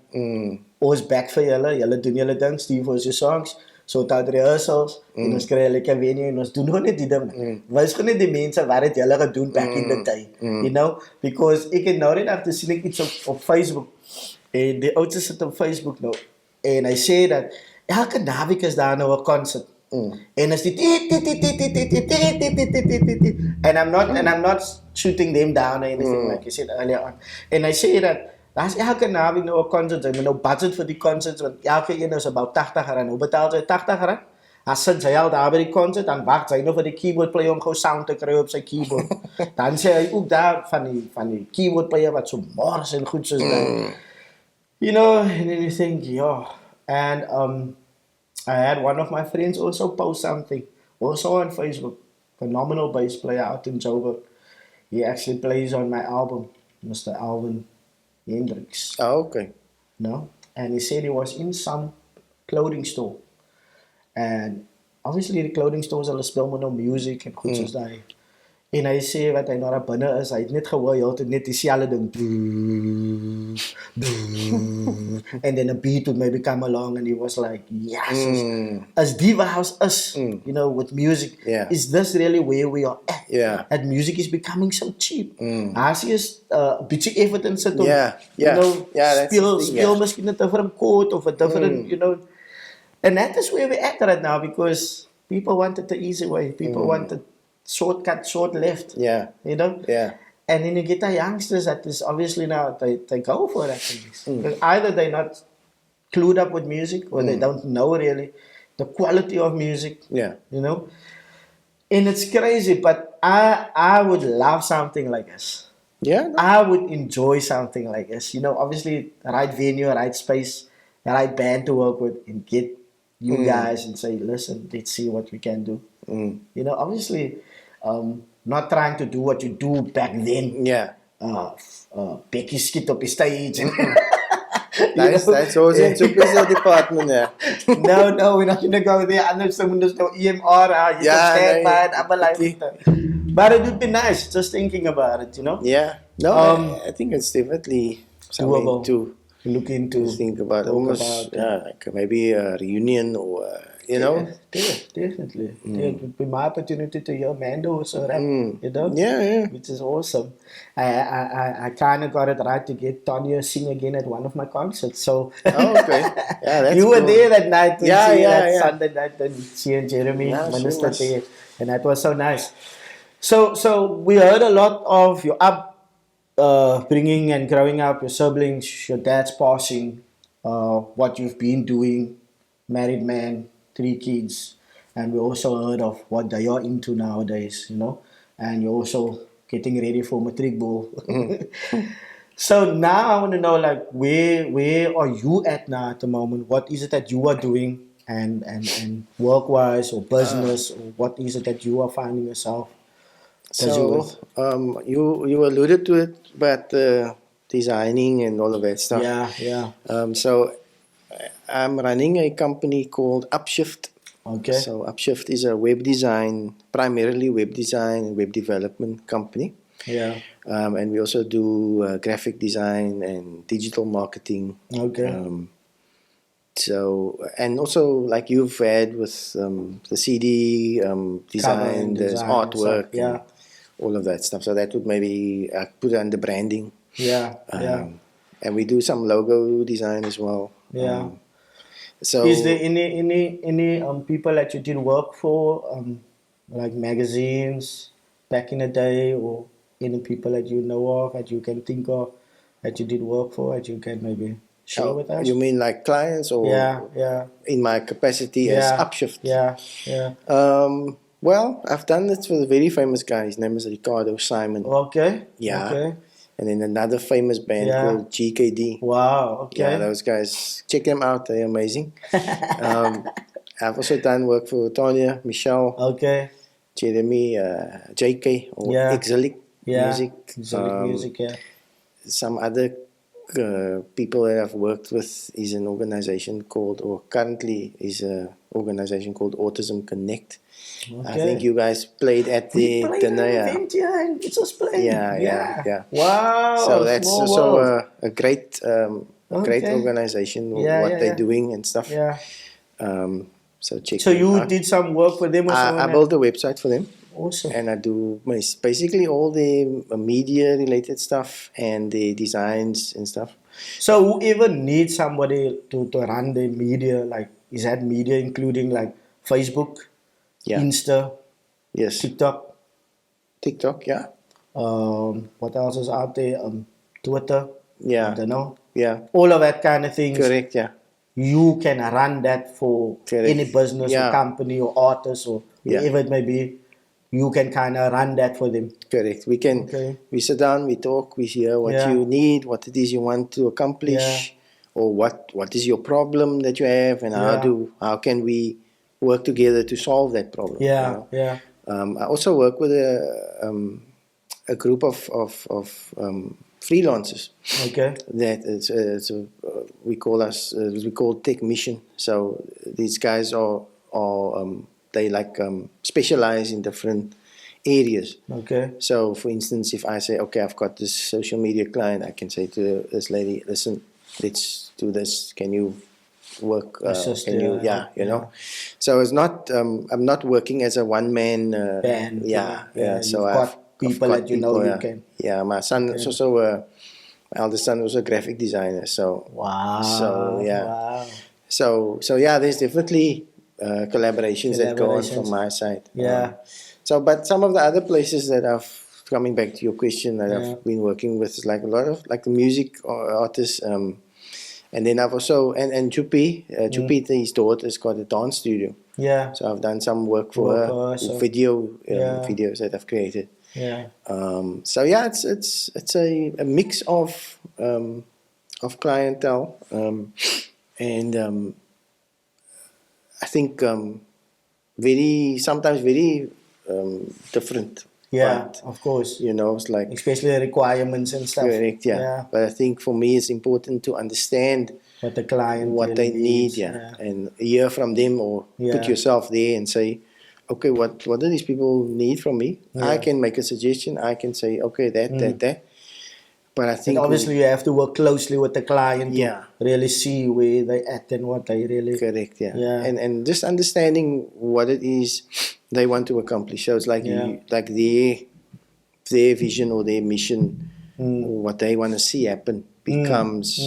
[SPEAKER 1] Ons back vir julle doen julle ding, stuur vir ons jou songs, sort out rehearsals, en ons kry 'n lekker venue en ons doen gewoon net die ding. Wys gewoon net die mense wat het julle gedoen back in the day, you know, because ek het nou net agter sien ek iets op Facebook, en die oudste sit op Facebook nou, en hy sê dat elke naweek is daar nou 'n konsert. En as die and I'm not shooting them down or anything like you said earlier on. En I say that daar's elke naweek nou 'n konsert, en nou budget vir die concerts, want elke een is about R80. Hoe betaal jy R80? As sit hy al daar by die konsert, dan wag hy nog vir die keyboard player om gou sound te kry op sy keyboard. Dan sê hy ook daar van die keyboard player wat so mors en goed soos dat. You know, and then you think, yeah. And I had one of my friends also post something, also on Facebook. Phenomenal bass player out in Joburg. He actually plays on my album, Mr. Alvin Hendricks.
[SPEAKER 2] Oh, okay.
[SPEAKER 1] No? And he said he was in some clothing store. And obviously the clothing stores hulle speel met nou music en goed soos daai. En hy sê wat hy nou daar binne is, hy het net gehoor, hy het net dieselfde ding. And then a beat would maybe come along and he was like, yes, as diva house us, you know, with music, is this really where we are at?
[SPEAKER 2] Yeah.
[SPEAKER 1] That music is becoming so cheap. As jy is bietjie effort in sit om,
[SPEAKER 2] you
[SPEAKER 1] know, speel miskien 'n different chord of a different, you know. And that is where we're at right now, because people wanted the easy way. People wanted shortcut, short left.
[SPEAKER 2] Yeah.
[SPEAKER 1] You know?
[SPEAKER 2] Yeah.
[SPEAKER 1] And then you get the youngsters that is obviously now, they go for that. Because either they're not clued up with music, or they don't know really the quality of music.
[SPEAKER 2] Yeah.
[SPEAKER 1] You know? And it's crazy, but I would love something like this.
[SPEAKER 2] Yeah. No.
[SPEAKER 1] I would enjoy something like this. You know, obviously, right venue, right space, the right band to work with, and get you guys and say, listen, let's see what we can do. You know, obviously, not trying to do what you do back then.
[SPEAKER 2] Yeah.
[SPEAKER 1] Becky skit op die stage.
[SPEAKER 2] That's also in super department, yeah.
[SPEAKER 1] No, we're not gonna go there. Anders dan moet ons nou EMR, you can stand by it, aber like, but it would be nice, just thinking about it, you know?
[SPEAKER 2] Yeah. No, I think it's definitely something to
[SPEAKER 1] look into.
[SPEAKER 2] Think about almost, like maybe a reunion or, you know?
[SPEAKER 1] Definitely. It would be my opportunity to hear Mando also rap, you know?
[SPEAKER 2] Yeah.
[SPEAKER 1] Which is awesome. I kind of got it right to get Tanya sing again at one of my concerts. So,
[SPEAKER 2] okay. Yeah, that's
[SPEAKER 1] you were
[SPEAKER 2] cool.
[SPEAKER 1] there that night, that
[SPEAKER 2] yeah.
[SPEAKER 1] Sunday night, and she and Jeremy ministered there, and that was so nice. So we heard a lot of your upbringing and growing up, your siblings, your dad's passing, what you've been doing, married man, 3 kids, and we also heard of what they are into nowadays, you know, and you're also getting ready for matric ball. So now I want to know, like, where are you at now at the moment? What is it that you are doing, and work-wise or business, or what is it that you are finding yourself?
[SPEAKER 2] So you alluded to it, but designing and all of that stuff.
[SPEAKER 1] Yeah.
[SPEAKER 2] So I'm running a company called Upshift.
[SPEAKER 1] Okay.
[SPEAKER 2] So Upshift is a web design, primarily web design and web development company.
[SPEAKER 1] Yeah.
[SPEAKER 2] And we also do graphic design and digital marketing.
[SPEAKER 1] Okay.
[SPEAKER 2] So, and also like you've had with the CD design, there's artwork, and all of that stuff. So that would maybe put under branding.
[SPEAKER 1] Yeah.
[SPEAKER 2] And we do some logo design as well.
[SPEAKER 1] Yeah.
[SPEAKER 2] So
[SPEAKER 1] is there any people that you did work for, like magazines back in the day, or any people that you know of that you can think of that you did work for that you can maybe share with us?
[SPEAKER 2] You mean like clients, or in my capacity as Upshift?
[SPEAKER 1] Yeah.
[SPEAKER 2] Well, I've done this for the very famous guy. His name is Ricardo Simon.
[SPEAKER 1] Okay.
[SPEAKER 2] Yeah.
[SPEAKER 1] Okay.
[SPEAKER 2] And then another famous band called GKD.
[SPEAKER 1] Wow. Okay.
[SPEAKER 2] Yeah, those guys. Check them out. They're amazing. I've also done work for Tonya, Michelle.
[SPEAKER 1] Okay.
[SPEAKER 2] Jeremy, JK, or Exilic Music.
[SPEAKER 1] Exilic Music, yeah.
[SPEAKER 2] Some other people that I've worked with is an organization called, or currently is an organization called Autism Connect. I think you guys played at the dinner. Yeah.
[SPEAKER 1] Wow.
[SPEAKER 2] So that's also a great organization, what they're doing and stuff.
[SPEAKER 1] Yeah.
[SPEAKER 2] So check
[SPEAKER 1] So you did some work for them also?
[SPEAKER 2] I built a website for them.
[SPEAKER 1] Awesome.
[SPEAKER 2] And I do basically all the media related stuff and the designs and stuff.
[SPEAKER 1] So whoever needs somebody to run the media, like, is that media including like Facebook, Insta, TikTok,
[SPEAKER 2] yeah.
[SPEAKER 1] What else is out there? Twitter. I don't know.
[SPEAKER 2] Yeah.
[SPEAKER 1] All of that kind of things.
[SPEAKER 2] Correct. Yeah.
[SPEAKER 1] You can run that for any business or company or artist or whatever it may be. You can kind of run that for them.
[SPEAKER 2] Correct. We can. We sit down, we talk, we hear what you need, what it is you want to accomplish, or what is your problem that you have, and how can we work together to solve that problem. I also work with a group of freelancers. That we call Tech Mission. So these guys are they specialize in different areas. So for instance, if I say, okay, I've got this social media client, I can say to this lady, listen, let's do this. Can you work? You know. So it's not. I'm not working as a one man band. So I've
[SPEAKER 1] people that you know you can.
[SPEAKER 2] Yeah, my son is also my eldest son was a graphic designer. So So there's definitely collaborations that go on from my side. But some of the other places that I've, coming back to your question, that I've been working with is like a lot of like music artists, and then I've also and Chupi, his daughter, has got a dance studio. So I've done some work for her, videos that I've created. So it's a mix of clientele, and I think sometimes very different.
[SPEAKER 1] But, of course.
[SPEAKER 2] You know, it's like
[SPEAKER 1] especially the requirements and stuff.
[SPEAKER 2] Correct, But I think for me it's important to understand
[SPEAKER 1] what the client
[SPEAKER 2] what they need, and hear from them, or put yourself there and say, okay, what do these people need from me? I can make a suggestion. I can say, okay, that. But I think
[SPEAKER 1] obviously you have to work closely with the client to really see where they at and what they really.
[SPEAKER 2] Correct, and just understanding what it is they want to accomplish. So it's like their vision or their mission, or what they want to see happen becomes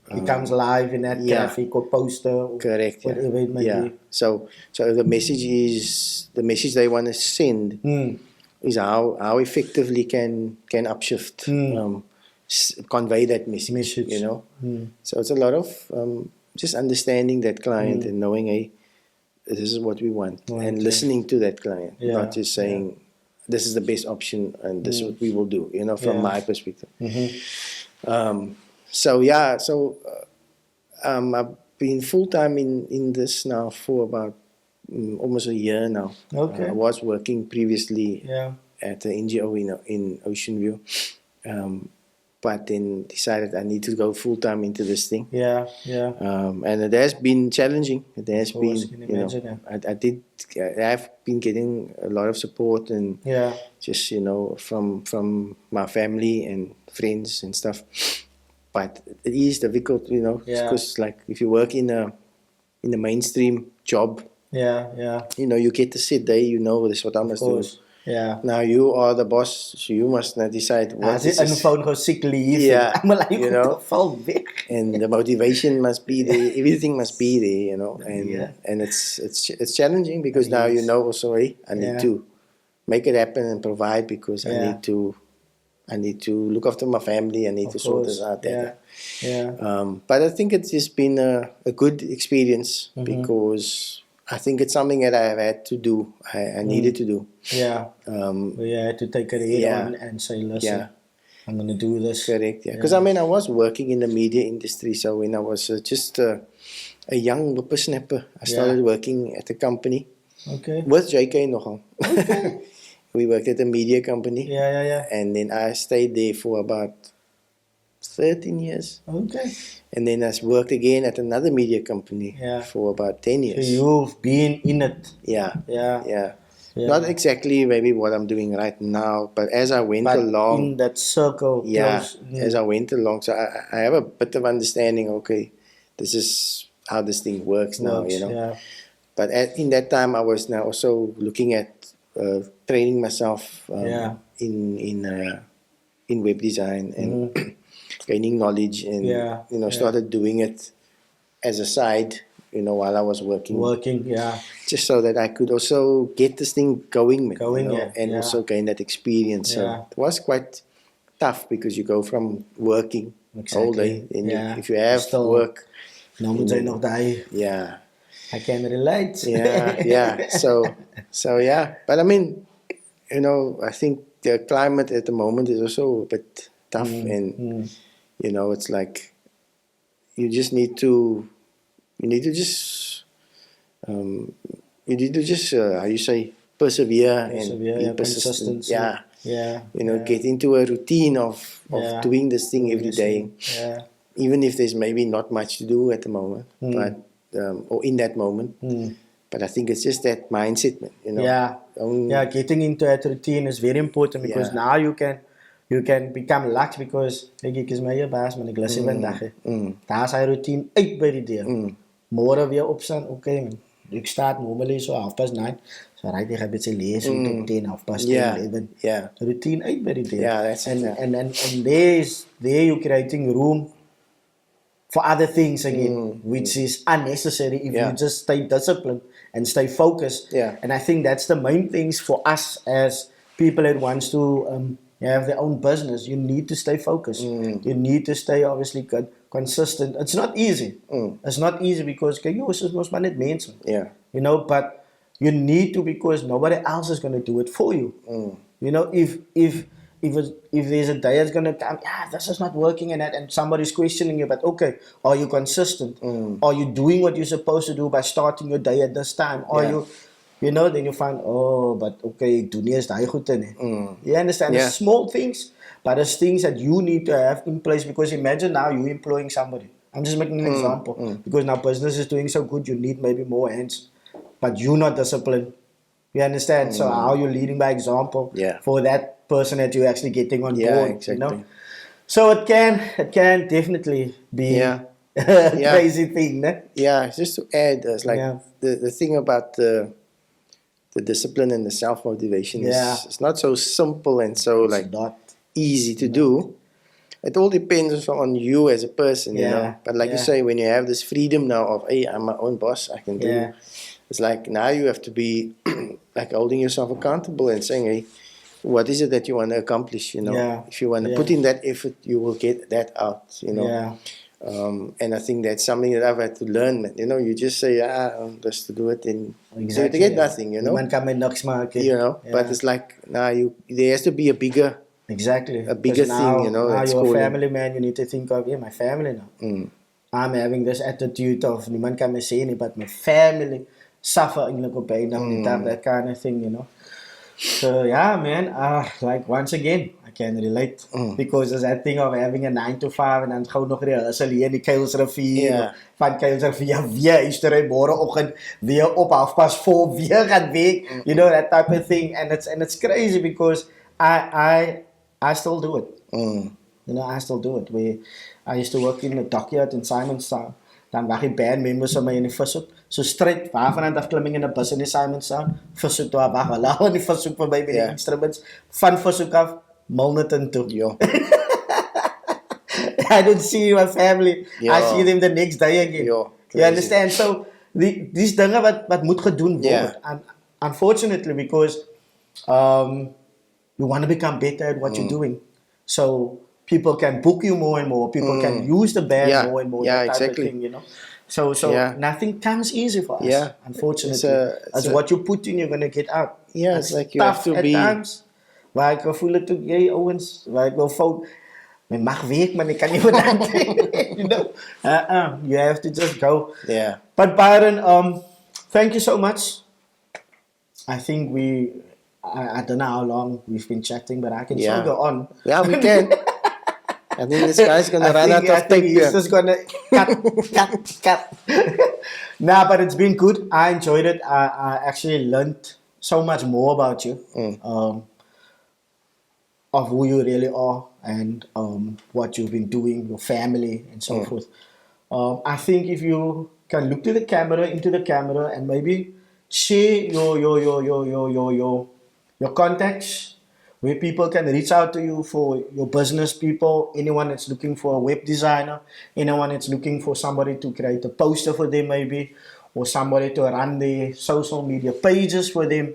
[SPEAKER 1] live in that graphic or poster. Or
[SPEAKER 2] correct.
[SPEAKER 1] Whatever it may be.
[SPEAKER 2] So the message they want to send is how effectively can Upshift convey that message. You know. So it's a lot of just understanding that client and knowing, hey, this is what we want, and listening to that client, not just saying this is the best option and this is what we will do. You know, from my perspective. I've been full time in this now for about almost a year now. I was working previously at the NGO in Ocean View, but then decided I need to go full time into this thing. And it has been challenging. It has been, I've been getting a lot of support and just from my family and friends and stuff. But it is difficult, because like if you work in a mainstream job, you get to sit there, this is what I must do. Now you are the boss, so you must now decide what is
[SPEAKER 1] this. Phone for sick leave.
[SPEAKER 2] And the motivation must be there, everything must be there, and it's challenging because now also, hey, I need to make it happen and provide because I need to look after my family. I need to sort this out. But I think it's just been a good experience because I think it's something that I have had to do. I needed to do.
[SPEAKER 1] You had to take it head on and say, listen, I'm going to do this.
[SPEAKER 2] Correct, because I was working in the media industry. So when I was just a young whippersnapper, I started working at a company with JK nogal. We worked at a media company. And then I stayed there for about 13 years.
[SPEAKER 1] Okay.
[SPEAKER 2] And then I worked again at another media company for about 10 years.
[SPEAKER 1] So you've been in it.
[SPEAKER 2] Yeah. Not exactly maybe what I'm doing right now, but as I went along.
[SPEAKER 1] In that circle.
[SPEAKER 2] As I went along. So I have a bit of understanding, okay, this is how this thing works now, you know.
[SPEAKER 1] Yeah.
[SPEAKER 2] But in that time, I was now also looking at training myself in web design and gaining knowledge, and you know, started doing it as a side, you know, while I was working, just so that I could also get this thing going, you know, and also gain that experience. So it was quite tough because you go from working all day, and if you have work,
[SPEAKER 1] I can relate.
[SPEAKER 2] So yeah, but I mean, you know, I think the climate at the moment is also a bit tough, and you know, it's like you need to just how you say, persevere and be persistent. You know, get into a routine of doing this thing every day, even if there's maybe not much to do at the moment, but or in that moment. But I think it's just that mindset, man, you know.
[SPEAKER 1] Getting into that routine is very important, because now you can become lax, because ek is my baas, man, ek lus 7 dae. Daar's hy routine uit by die deur. Môre weer opstaan, okay man. Ek start normally so 9:30. So right, ek het lees tot 10, 11. Routine uit by die deur. And there you creating room for other things again, which is unnecessary if you just stay disciplined and stay focused. And I think that's the main things for us as people that wants to have their own business. You need to stay focused. You need to stay obviously consistent. It's not easy. It's not easy because you know, but you need to, because nobody else is going to do it for you. You know, if there's a day that's going to come, this is not working and somebody's questioning you, but okay, are you consistent? Are you doing what you're supposed to do by starting your day at this time? Are you know, then you find, but okay, do nie is daai goed in. You understand? It's small things, but it's things that you need to have in place, because imagine now you employing somebody. I'm just making an example, because now business is doing so good, you need maybe more hands, but you're not disciplined. You understand? So how you're leading by example for that person that you're actually getting on board.
[SPEAKER 2] Exactly.
[SPEAKER 1] You know? So it can definitely be a crazy thing. Ne?
[SPEAKER 2] Just to add, it's like the thing about the discipline and the self-motivation is it's not so simple and so not easy to do. It all depends on you as a person, you know. But like you say, when you have this freedom now of, hey, I'm my own boss, I can do. It's like now you have to be like holding yourself accountable and saying, hey, what is it that you want to accomplish? You know, if you want to put in that effort, you will get that out. You know, and I think that's something that I've had to learn. You know, you just say, just to do it, and to get nothing. You know, you know. But it's like now there has to be a bigger.
[SPEAKER 1] Exactly.
[SPEAKER 2] A bigger thing, you know.
[SPEAKER 1] Now you're a family man, you need to think of, my family now. I'm having this attitude of, niemand kan me say, but my family suffer in that kind of thing, you know. So, man, like once again, I can relate. Because there's that thing of having a 9 to 5 en dan gauw nog rehearsal hier in die Kuilsrivier. Van Kuilsrivier, weer is er morgenochtend, weer op 4:30, weer gaan werk. You know, that type of thing. And it's crazy because I still do it. You know, I still do it. I used to work in a dockyard in Simonstown. Dan wag die band members aan my in die vishoek. So straight waarvan af klimming in 'n bus in die Simonstown. Vishoek toe wag hulle aan die vishoek verby met die instruments. Van vishoek af Milnerton toe. I don't see my family. I see them the next day again. You understand? So these dinge wat moet gedoen word. And unfortunately, because you want to become better at what you're doing. So people can book you more and more. People can use the band more and more. That type of thing, you know. So nothing comes easy for us. Unfortunately, it's what you put in, you're gonna get out.
[SPEAKER 2] It's like you have to
[SPEAKER 1] at
[SPEAKER 2] be.
[SPEAKER 1] Times, waar ek voel het ook jy ouens, waar ek wil fout. My mag werk, maar ek kan nie wat you know. You have to just go. But Byron, thank you so much. I think I don't know how long we've been chatting, but I can still go on.
[SPEAKER 2] Yeah, we can. I think this guy's gonna run out of tape.
[SPEAKER 1] He's just gonna cut. Nah, but it's been good. I enjoyed it. I actually learned so much more about you, of who you really are, and what you've been doing, your family, and so forth. I think if you can look to the camera, into the camera, and maybe share your contacts, where people can reach out to you for your business people, anyone that's looking for a web designer, anyone that's looking for somebody to create a poster for them maybe, or somebody to run their social media pages for them.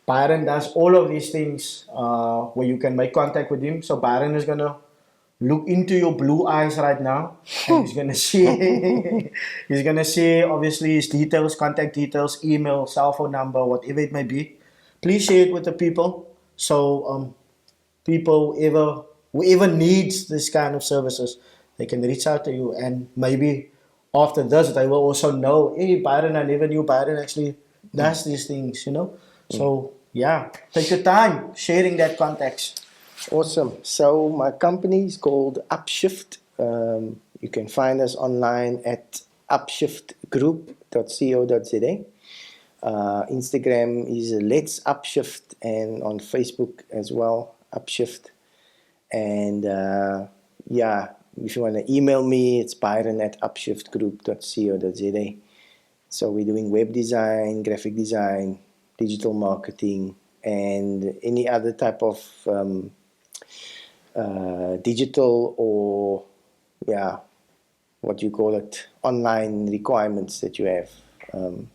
[SPEAKER 1] Byron does all of these things where you can make contact with him. So Byron is gonna look into your blue eyes right now, and he's gonna see he's gonna see obviously his details, contact details, email, cell phone number, whatever it may be. Please share it with the people, so people whoever needs this kind of services, they can reach out to you, and maybe after this they will also know, hey, Byron, I never knew Byron actually does these things, So yeah, take your time sharing that context.
[SPEAKER 2] Awesome. So my company is called Upshift. You can find us online at upshiftgroup.co.za. Instagram is Let's Upshift, and on Facebook as well, Upshift. And yeah, if you want to email me, it's Byron at upshiftgroup.co.za. So we're doing web design, graphic design, digital marketing, and any other type of digital or what you call it, online requirements that you have.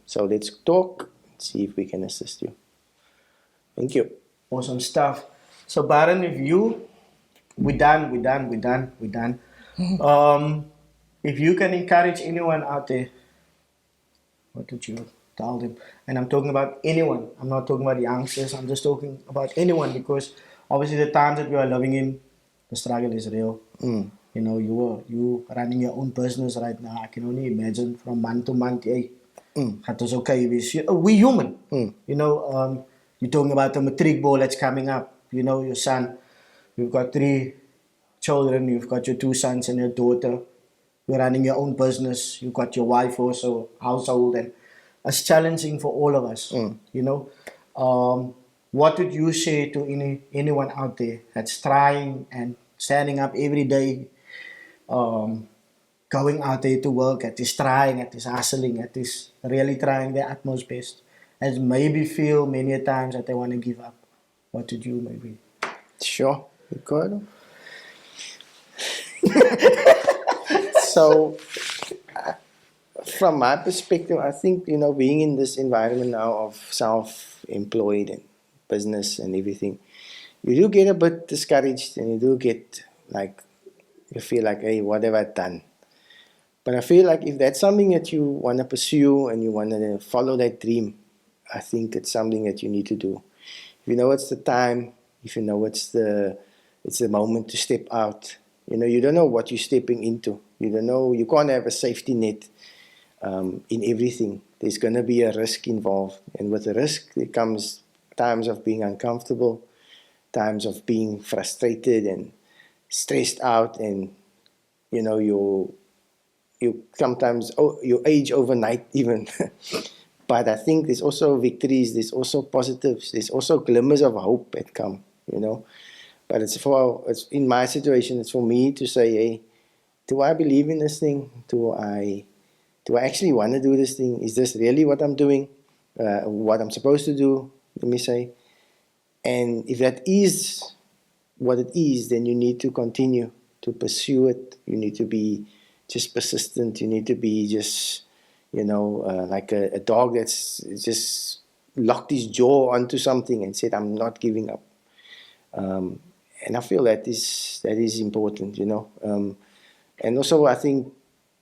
[SPEAKER 2] So let's talk, see if we can assist you. Thank you.
[SPEAKER 1] Awesome stuff. So Byron, we're done. If you can encourage anyone out there, what would you tell them? And I'm talking about anyone. I'm not talking about youngsters. I'm just talking about anyone, because obviously the times that we are living in, the struggle is real. You running your own business right now. I can only imagine from month to month. Hey, it's okay. We human. You're talking about the matric ball that's coming up. Your son. You've got 3 children. You've got your 2 sons and your daughter. You're running your own business. You've got your wife also, household, and it's challenging for all of us. What would you say to anyone out there that's trying and standing up every day, going out there to work, at this trying, at this hustling, at this really trying their utmost best, and maybe feel many times that they want to give up? What would you maybe?
[SPEAKER 2] Sure, Ricardo. So, from my perspective, I think, being in this environment now of self-employed and business and everything, you do get a bit discouraged, and you do get you feel like, hey, what have I done? But I feel like if that's something that you want to pursue and you want to follow that dream, I think it's something that you need to do. If you know it's the time, if you know it's the moment to step out, you don't know what you're stepping into. You don't know, you can't have a safety net in everything. There's going to be a risk involved. And with the risk, there comes times of being uncomfortable, times of being frustrated and stressed out, and you sometimes you age overnight even. But I think there's also victories, there's also positives, there's also glimmers of hope that come, But it's in my situation, it's for me to say, hey, do I believe in this thing? Do I actually want to do this thing? Is this really what I'm doing? What I'm supposed to do, let me say. And if that is what it is, then you need to continue to pursue it. You need to be just persistent. You need to be just, like a dog that's just locked his jaw onto something and said, I'm not giving up. And I feel that is important, and also I think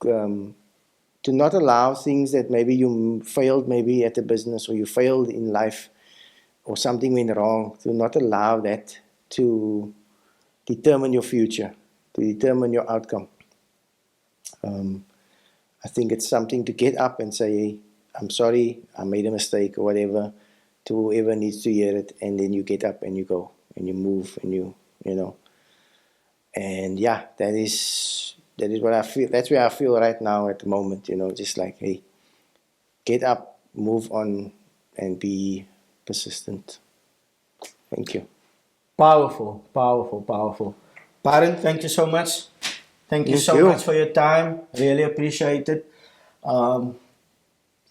[SPEAKER 2] to not allow things that maybe you failed maybe at the business, or you failed in life, or something went wrong, to not allow that to determine your future, to determine your outcome. I think it's something to get up and say, hey, I'm sorry, I made a mistake, or whatever, to whoever needs to hear it, and then you get up and you go and you move and you And yeah, that is what I feel. That's where I feel right now at the moment. Just like, hey, get up, move on, and be persistent. Thank you.
[SPEAKER 1] Powerful, powerful, powerful. Byron, thank you so much. Thank you so much for your time. Really appreciate it.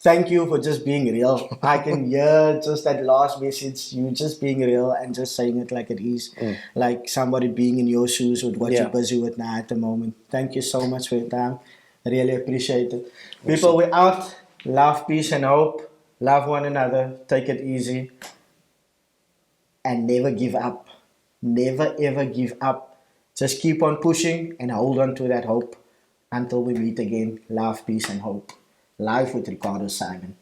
[SPEAKER 1] Thank you for just being real. I can hear just that last message, you just being real and just saying it like it is. Like somebody being in your shoes with what you're busy with now at the moment. Thank you so much for your time. Really appreciate it. People, we're out. Love, peace, and hope. Love one another. Take it easy. And never give up. Never ever give up. Just keep on pushing and hold on to that hope until we meet again. Love, peace, and hope. Live with Ricardo Simon.